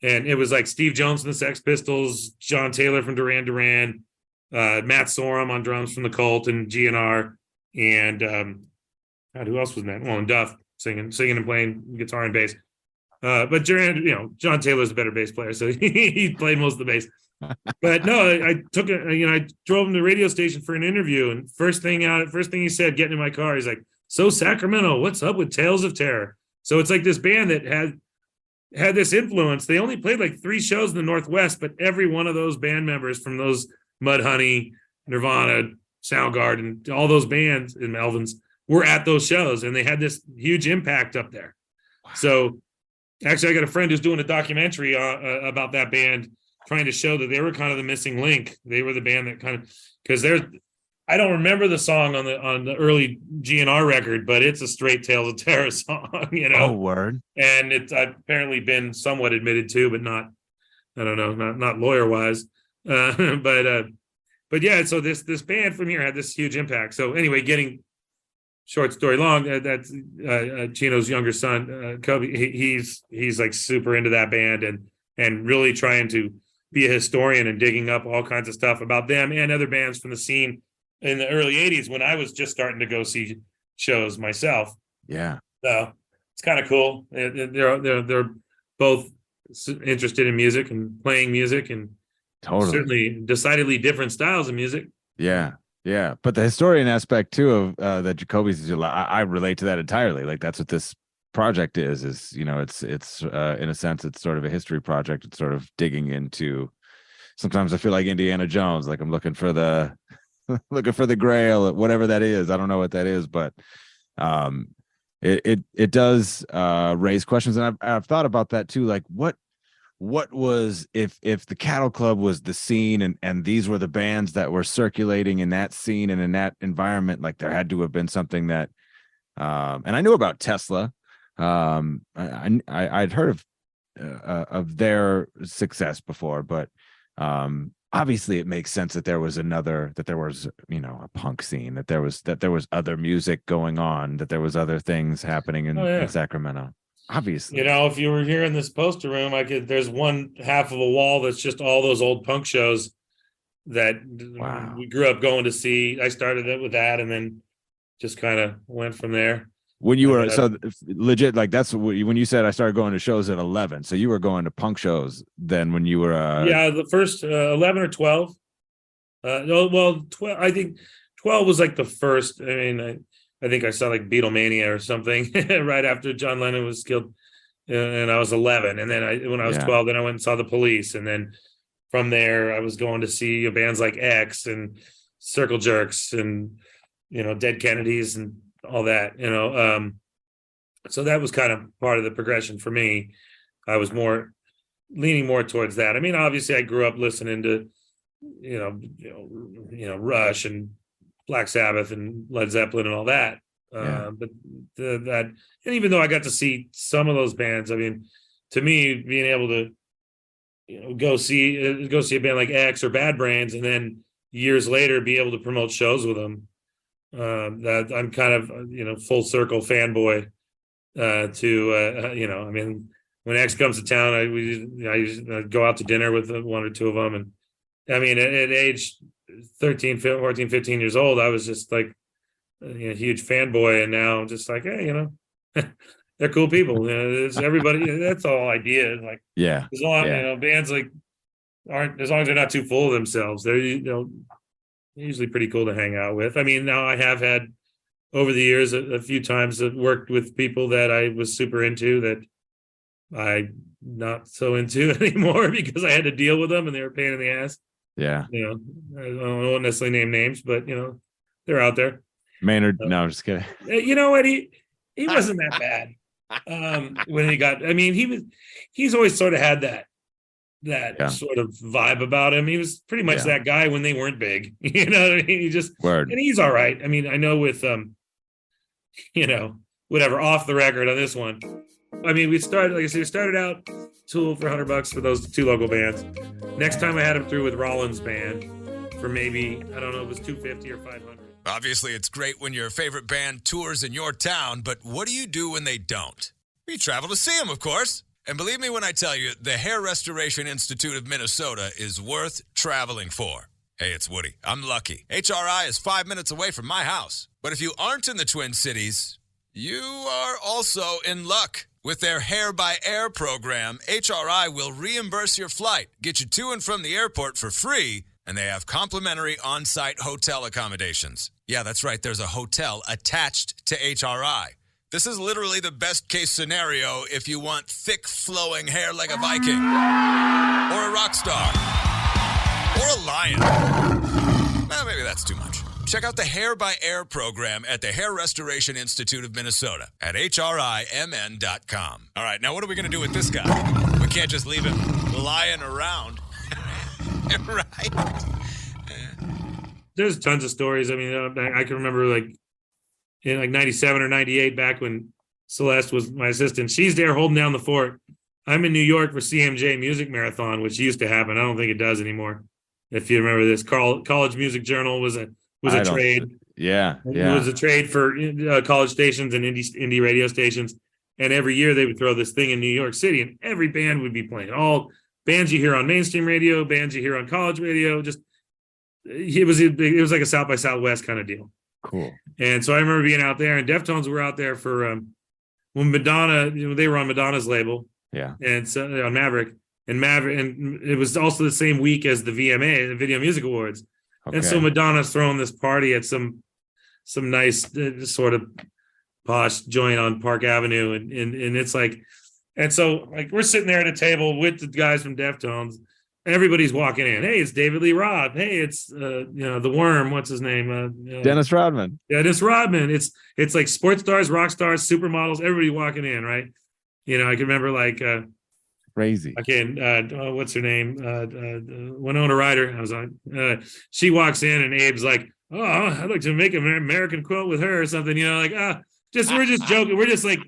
and it was like Steve Jones from the Sex Pistols, John Taylor from Duran Duran, Matt Sorum on drums from the Cult and GNR, and who else was in that? Well, and Duff singing and playing guitar and bass. But John Taylor's a better bass player, so he played most of the bass. But no, I took it. I drove him to the radio station for an interview, and first thing he said, getting in my car, he's like, "So Sacramento, what's up with Tales of Terror?" So it's like this band that had this influence. They only played like 3 shows in the Northwest, but every one of those band members from those Mudhoney, Nirvana, Soundgarden, all those bands in Melvins were at those shows, and they had this huge impact up there. Wow. So actually, I got a friend who's doing a documentary about that band, trying to show that they were kind of the missing link. They were the band that because I don't remember the song on the early GNR record, but it's a straight Tales of Terror song, Oh, word. And it's apparently been somewhat admitted to, but not, I don't know, not lawyer wise. But yeah, so this band from here had this huge impact. So anyway, getting short story long, that's Chino's younger son, Kobe. He's like super into that band and really trying to be a historian and digging up all kinds of stuff about them and other bands from the scene in the early 80s when I was just starting to go see shows myself. Yeah. So it's kind of cool. They're both interested in music and playing music, and certainly decidedly different styles of music. Yeah. Yeah. But the historian aspect too of that Jacoby's, I relate to that entirely. Like that's what this project is it's in a sense, it's sort of a history project. It's sort of digging into, sometimes I feel like Indiana Jones, like I'm looking for the grail, whatever that is. I don't know what that is, but it does raise questions, and I've thought about that too. Like what was if the Cattle Club was the scene, and these were the bands that were circulating in that scene and in that environment, like there had to have been something that and I knew about Tesla. I'd heard of their success before, but obviously it makes sense that there was a punk scene, that there was other music going on, that there was other things happening in Sacramento. Obviously, if you were here in this poster room, there's one half of a wall that's just all those old punk shows that we grew up going to see. I started it with that, and then just kind of went from there. When you were legit, like that's when you said I started going to shows at 11. So you were going to punk shows then when you were the first 11 or 12. 12. I think 12 was like the first. I mean, I think I saw like Beatlemania or something right after John Lennon was killed, and I was 11. And then when I was 12, then I went and saw the Police, and then from there I was going to see bands like X and Circle Jerks and Dead Kennedys and all that, so that was kind of part of the progression for me. I was leaning more towards that. I mean, obviously I grew up listening to, Rush and Black Sabbath and Led Zeppelin and all that. But and even though I got to see some of those bands, I mean, to me, being able to, go see a band like X or Bad Brains, and then years later be able to promote shows with them, that I'm kind of, full circle fanboy, I mean, when X comes to town, I usually go out to dinner with one or two of them. And I mean, at age 13, 14, 15 years old, I was just like a huge fanboy. And now I'm just like, hey, they're cool people. It's everybody. That's the whole idea. Like, as long, bands like aren't, as long as they're not too full of themselves, they're, usually pretty cool to hang out with. I mean, now I have had over the years a few times that worked with people that I was super into that I'm not so into anymore because I had to deal with them and they were a pain in the ass. Yeah. I won't necessarily name names, but they're out there. Maynard, no, I'm just kidding. You know what? He wasn't that bad. When he got, I mean, he's always sort of had that sort of vibe about him. He was pretty much that guy when they weren't big. You know what I mean? He just and he's all right. I mean, I know with whatever, off the record on this one. I mean, we started out Tool for $100 for those two local bands. Next time I had him through with Rollins Band for maybe, I don't know, it was $250 or $500. Obviously, it's great when your favorite band tours in your town, but what do you do when they don't? We travel to see them, of course. And believe me when I tell you, the Hair Restoration Institute of Minnesota is worth traveling for. Hey, it's Woody. I'm lucky. HRI is 5 minutes away from my house. But if you aren't in the Twin Cities, you are also in luck. With their Hair by Air program, HRI will reimburse your flight, get you to and from the airport for free, and they have complimentary on-site hotel accommodations. Yeah, that's right. There's a hotel attached to HRI. This is literally the best case scenario if you want thick flowing hair like a Viking or a rock star or a lion. Well, maybe that's too much. Check out the Hair by Air program at the Hair Restoration Institute of Minnesota at hrimn.com. All right, now what are we going to do with this guy? We can't just leave him lying around. Right? There's tons of stories. I mean, I can remember like in like 97 or 98, back when Celeste was my assistant. She's there holding down the fort. I'm in New York for CMJ Music Marathon, which used to happen. I don't think it does anymore. If you remember this, College Music Journal was a trade. Yeah. It was a trade for college stations and indie radio stations. And every year they would throw this thing in New York City, and every band would be playing. All bands you hear on mainstream radio, bands you hear on college radio. Just it was like a South by Southwest kind of deal. Cool. And so I remember being out there, and Deftones were out there for when Madonna, they were on Madonna's label. Yeah. And so on Maverick, and it was also the same week as the VMA, the Video Music Awards. Okay. And so Madonna's throwing this party at some nice sort of posh joint on Park Avenue, and it's like, and so like we're sitting there at a table with the guys from Deftones, everybody's walking in. Hey, it's David Lee Roth. Hey, it's the Worm. What's his name? Dennis Rodman. Yeah, Dennis Rodman. It's like sports stars, rock stars, supermodels. Everybody walking in, right? You know, I can remember like Crazy. what's her name? Winona Ryder. I was on. She walks in and Abe's like, "Oh, I'd like to make an American quilt with her or something." You know, like we're just joking. We're just like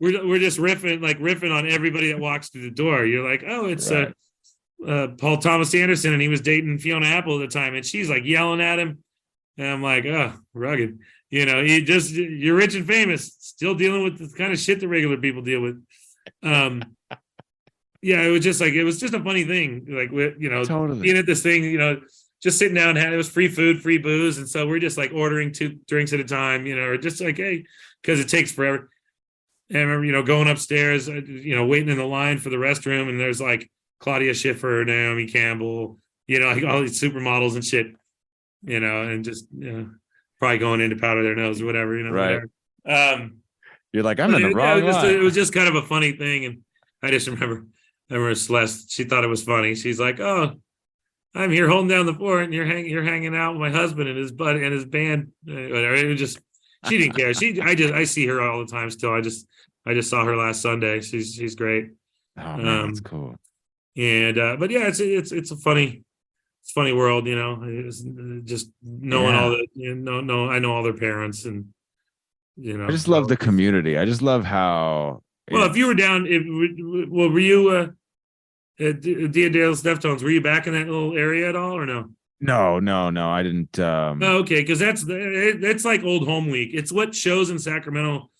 we're just riffing on everybody that walks through the door. You're like, "Oh, it's Right. Paul Thomas Anderson, and he was dating Fiona Apple at the time, and she's like yelling at him." And I'm like, "Oh, rugged." You know, you're rich and famous, still dealing with the kind of shit that regular people deal with. Yeah, it was just a funny thing. Like, Totally. being at this thing, just sitting down, it was free food, free booze. And so we're just like ordering 2 drinks at a time, or just like, hey, because it takes forever. And I remember, going upstairs, waiting in the line for the restroom. And there's like Claudia Schiffer, Naomi Campbell, like all these supermodels and shit, and just, probably going in to powder their nose or whatever, Right. whatever. You're like, I'm in the wrong line. It was just kind of a funny thing. And I just remember Celeste, she thought it was funny. She's like, "Oh, I'm here holding down the fort, and you're hanging out with my husband and his buddy and his band." Whatever. It was just, she didn't care. I see her all the time still. I just saw her last Sunday. She's great. Oh man, that's cool. And but yeah, it's a funny world, It's just knowing all the, I know all their parents, and I just love the community. I just love how. Well, if you were down, were you at Dia de los Deftones? Were you back in that little area at all, or no? No, I didn't. Oh, okay, because that's like old home week. It's what shows in Sacramento,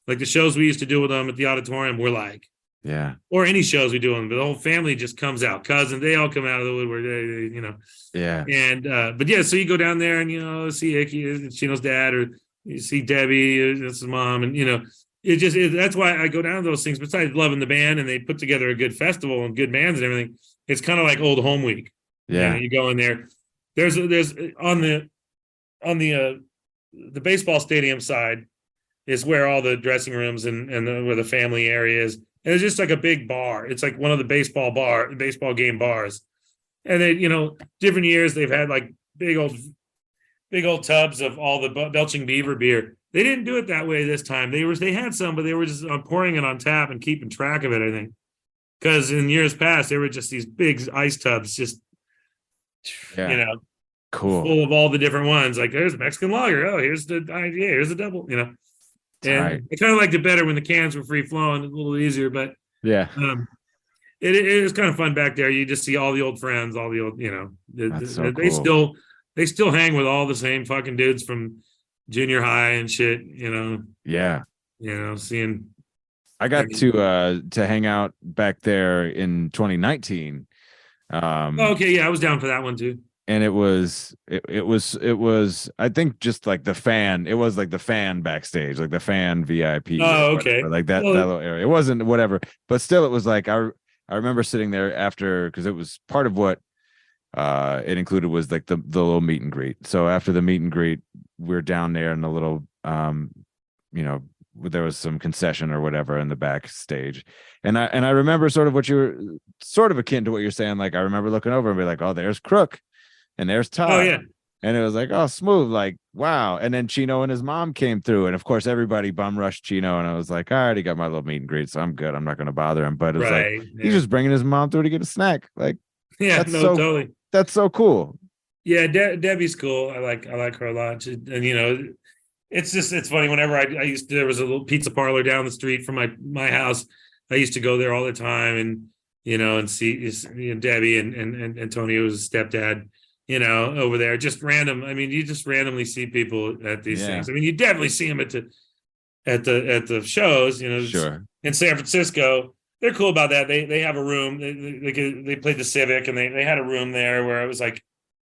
like the shows we used to do with them at the auditorium, were like. Yeah. Or any shows we do with them, but the whole family just comes out. Cousins, they all come out of the woodwork. They. Yeah. And but yeah, so you go down there and see Icky, Chino's dad, or you see Debbie, that's his mom, and that's why I go down to those things. Besides loving the band, and they put together a good festival and good bands and everything, it's kind of like old home week. Yeah, you go in there. There's on the baseball stadium side is where all the dressing rooms and where the family area is. And it's just like a big bar. It's like one of the baseball game bars. And they, different years they've had like big old tubs of all the Belching Beaver beer. They didn't do it that way this time. They had some, but they were just pouring it on tap and keeping track of it, I think. Because in years past, there were just these big ice tubs, just, cool, full of all the different ones. Like, there's Mexican lager. Oh, here's the IPA. Here's the double, And right. I kind of liked it better when the cans were free flowing, a little easier. But yeah, it is kind of fun back there. You just see all the old friends, all the old, That's so they cool. they still hang with all the same fucking dudes from junior high and shit, Yeah. Seeing. I got to hang out back there in 2019. Okay, yeah, I was down for that one too. And it was I think just like the fan, it was like the fan backstage, like the fan VIP. Oh, okay. Like that little area. It wasn't whatever, but still it was like I remember sitting there after, because it was part of what it included was like the little meet and greet. So after the meet and greet, we're down there in a little there was some concession or whatever in the backstage. And I remember sort of what you were sort of akin to what you're saying. Like I remember looking over and be like, oh, there's Crook and there's Todd. Oh yeah. And it was like, oh, smooth, like, wow. And then Chino and his mom came through. And of course, everybody bum rushed Chino. And I was like, I already got my little meet and greet, so I'm good. I'm not going to bother him. But it's like, he's just bringing his mom through to get a snack. Like, totally. That's so cool. Yeah, Debbie's cool. I like her a lot. And it's funny. Whenever there was a little pizza parlor down the street from my house. I used to go there all the time, and and see Debbie and Antonio's stepdad. Over there, just random. I mean, you just randomly see people at these things. I mean, you definitely see them at the shows. Sure. In San Francisco, they're cool about that. They have a room. They played the Civic, and they had a room there where it was like,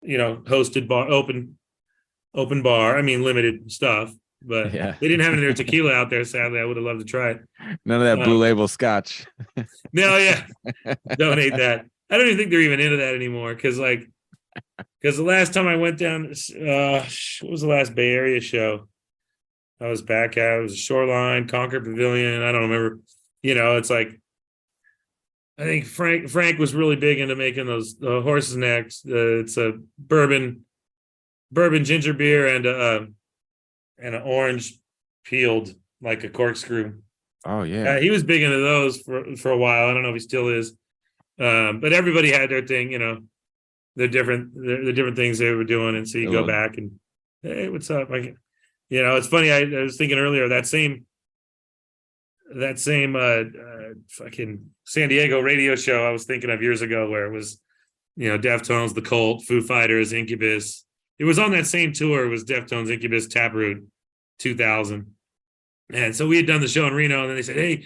hosted bar, open bar. I mean, limited stuff, but they didn't have any of their tequila out there. Sadly, I would have loved to try it. None of that Blue Label scotch. No, yeah, donate that. I don't even think they're even into that anymore, because the last time I went down, what was the last Bay Area show I was back at? It was Shoreline, Concord Pavilion. I don't remember. It's like, I think Frank was really big into making those horse's necks. It's a bourbon ginger beer and an orange peeled like a corkscrew. Oh yeah. He was big into those for a while. I don't know if he still is. But everybody had their thing, the different things they were doing, and so you go back and, hey, what's up? It's funny. I was thinking earlier that same fucking San Diego radio show I was thinking of years ago, where it was, Deftones, The Cult, Foo Fighters, Incubus. It was on that same tour. It was Deftones, Incubus, Taproot, 2000. And so we had done the show in Reno, and then they said, hey,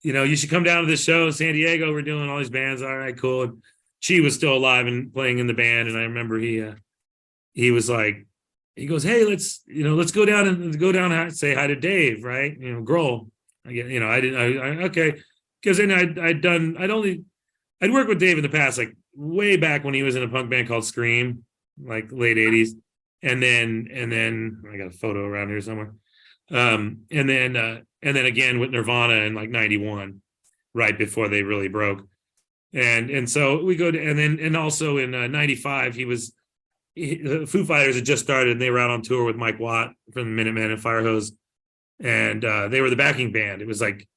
you should come down to this show in San Diego. We're doing all these bands. All right, cool. And Chi was still alive and playing in the band. And I remember he was like, he goes, hey, let's go down and say hi to Dave, right? Grohl. Okay. Because then I'd worked with Dave in the past, like way back when he was in a punk band called Scream, like late 80s. And then I got a photo around here somewhere. And then again with Nirvana in like 91, right before they really broke. And so we go to, and also in 95, Foo Fighters had just started, and they were out on tour with Mike Watt from the Minutemen and Firehose. And they were the backing band. It was like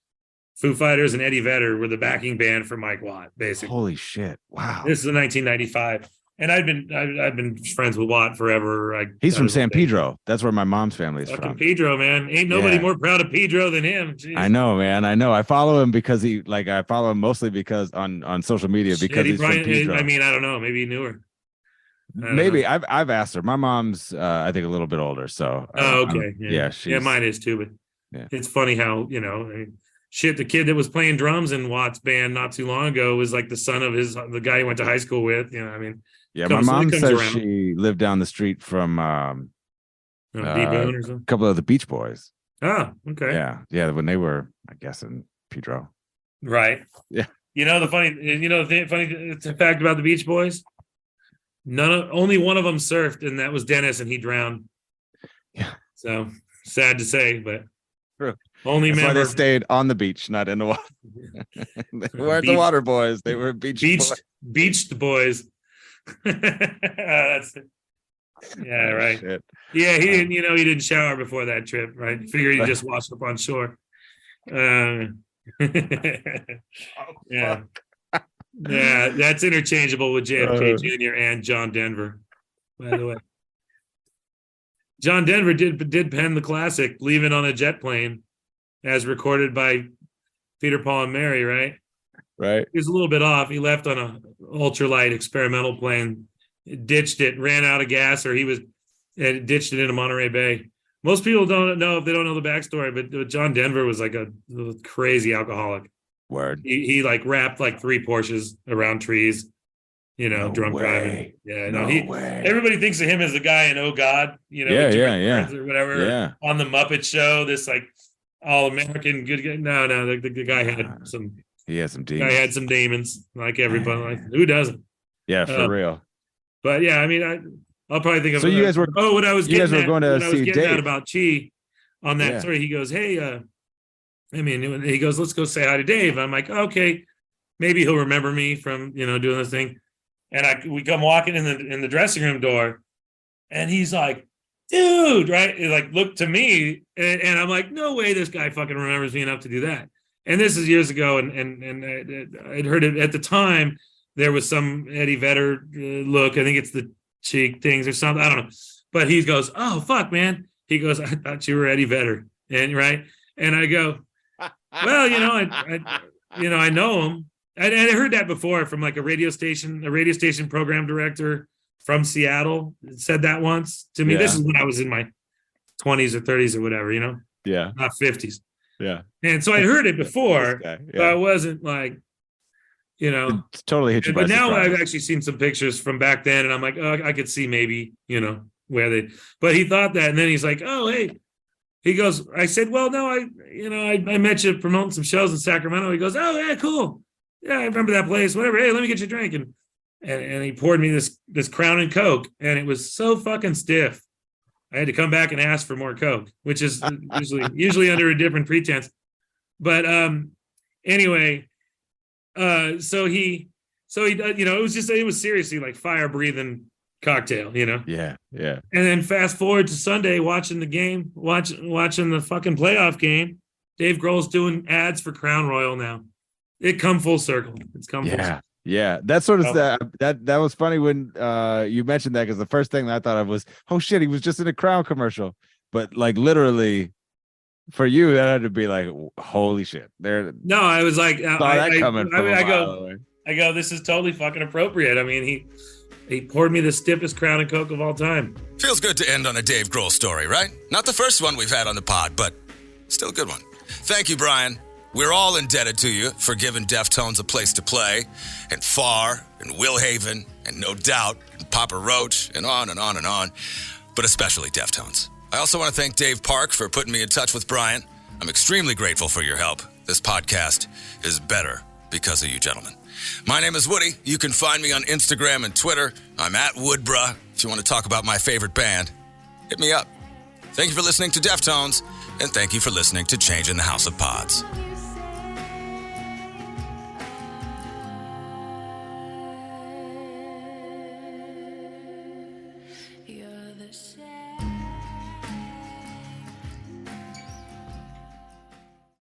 Foo Fighters and Eddie Vedder were the backing band for Mike Watt, basically. Holy shit. Wow. This is 1995. And I've been friends with Watt forever. He's from San Pedro. That's where my mom's family is from. Pedro, man. Ain't nobody more proud of Pedro than him. Jeez. I know, man. I know. I follow him because I follow him mostly because on social media because he's from Pedro. I mean, I don't know. Maybe he knew her. Maybe I've asked her. My mom's I think a little bit older, so okay. Yeah, mine is too, but it's funny how, the kid that was playing drums in Watt's band not too long ago was like the son of the guy he went to high school with, Yeah, my mom says she lived down the street from D-Boone or something? A couple of the Beach Boys. Oh, okay. Yeah, when they were, I guess, in Pedro. Right. Yeah. The funny fact about the Beach Boys? Only one of them surfed, and that was Dennis, and he drowned. Yeah. So sad to say, but true. Only That's member. why they stayed on the beach, not in the water. They weren't the water boys; they were beached boys. That's it. Yeah, right. Shit. Yeah, he didn't. He didn't shower before that trip, right? Figured he just washed up on shore. Yeah. Yeah, that's interchangeable with JFK Jr. and John Denver, by the way. John Denver did pen the classic "Leaving on a Jet Plane," as recorded by Peter, Paul, and Mary, right? Right. He was a little bit off. He left on a ultralight experimental plane, ditched it, ran out of gas, or ditched it into Monterey Bay. Most people don't know if they don't know the backstory, but John Denver was like a crazy alcoholic. Word. He like wrapped like 3 Porsches around trees, drunk driving. Yeah, way. Everybody thinks of him as the guy in Oh God, yeah. or whatever, on the Muppet Show. This like all American good guy. No, the guy had some. He had some demons. Guy had some demons, like everybody. Like, who doesn't? Yeah, for real. But yeah, I mean, I'll probably think of. So you guys were. Oh, what I was getting at, going to see Dave about Chi on that story. He goes, hey. He goes, let's go say hi to Dave. I'm like, okay, maybe he'll remember me from, doing this thing. And we come walking in the dressing room door, and he's like, dude, right? He like looked to me, and I'm like, no way, this guy fucking remembers me enough to do that. And this is years ago, and I'd heard it at the time. There was some Eddie Vedder look. I think it's the cheek things or something. I don't know. But he goes, oh fuck, man. He goes, I thought you were Eddie Vedder, and right. And I go, well, I know him. I heard that before from like a radio station program director from Seattle said that once to me. Yeah. This is when I was in my 20s or 30s or whatever, Yeah. Not 50s. Yeah. And so I heard it before, but I wasn't like, It's totally hit you by surprise. Now I've actually seen some pictures from back then, and I'm like, oh, I could see maybe, where they, but he thought that. And then he's like, oh, hey. He goes, I said, well, no, I met you promoting some shows in Sacramento. He goes, oh, yeah, cool. Yeah, I remember that place, whatever. Hey, let me get you a drink. And he poured me this Crown and Coke, and it was so fucking stiff. I had to come back and ask for more Coke, which is usually under a different pretense. But anyway, So he, it was seriously like fire breathing cocktail, Yeah. And then fast forward to Sunday, watching the game, watching the fucking playoff game. Dave Grohl's doing ads for Crown Royal now. It come full circle. It's come full circle. Yeah. That sort of that was funny when you mentioned that, because the first thing that I thought of was, oh shit, he was just in a Crown commercial. But like literally, for you, that had to be like, holy shit. No, I was like, coming from a mile away. I go, this is totally fucking appropriate. I mean, he poured me the stiffest Crown and Coke of all time. Feels good to end on a Dave Grohl story, right? Not the first one we've had on the pod, but still a good one. Thank you, Brian. We're all indebted to you for giving Deftones a place to play, and Far, and Will Haven, and No Doubt, and Papa Roach, and on and on and on, but especially Deftones. I also want to thank Dave Park for putting me in touch with Brian. I'm extremely grateful for your help. This podcast is better because of you gentlemen. My name is Woody. You can find me on Instagram and Twitter. I'm at Woodbruh. If you want to talk about my favorite band, hit me up. Thank you for listening to Deftones, and thank you for listening to Change in the House of Pods.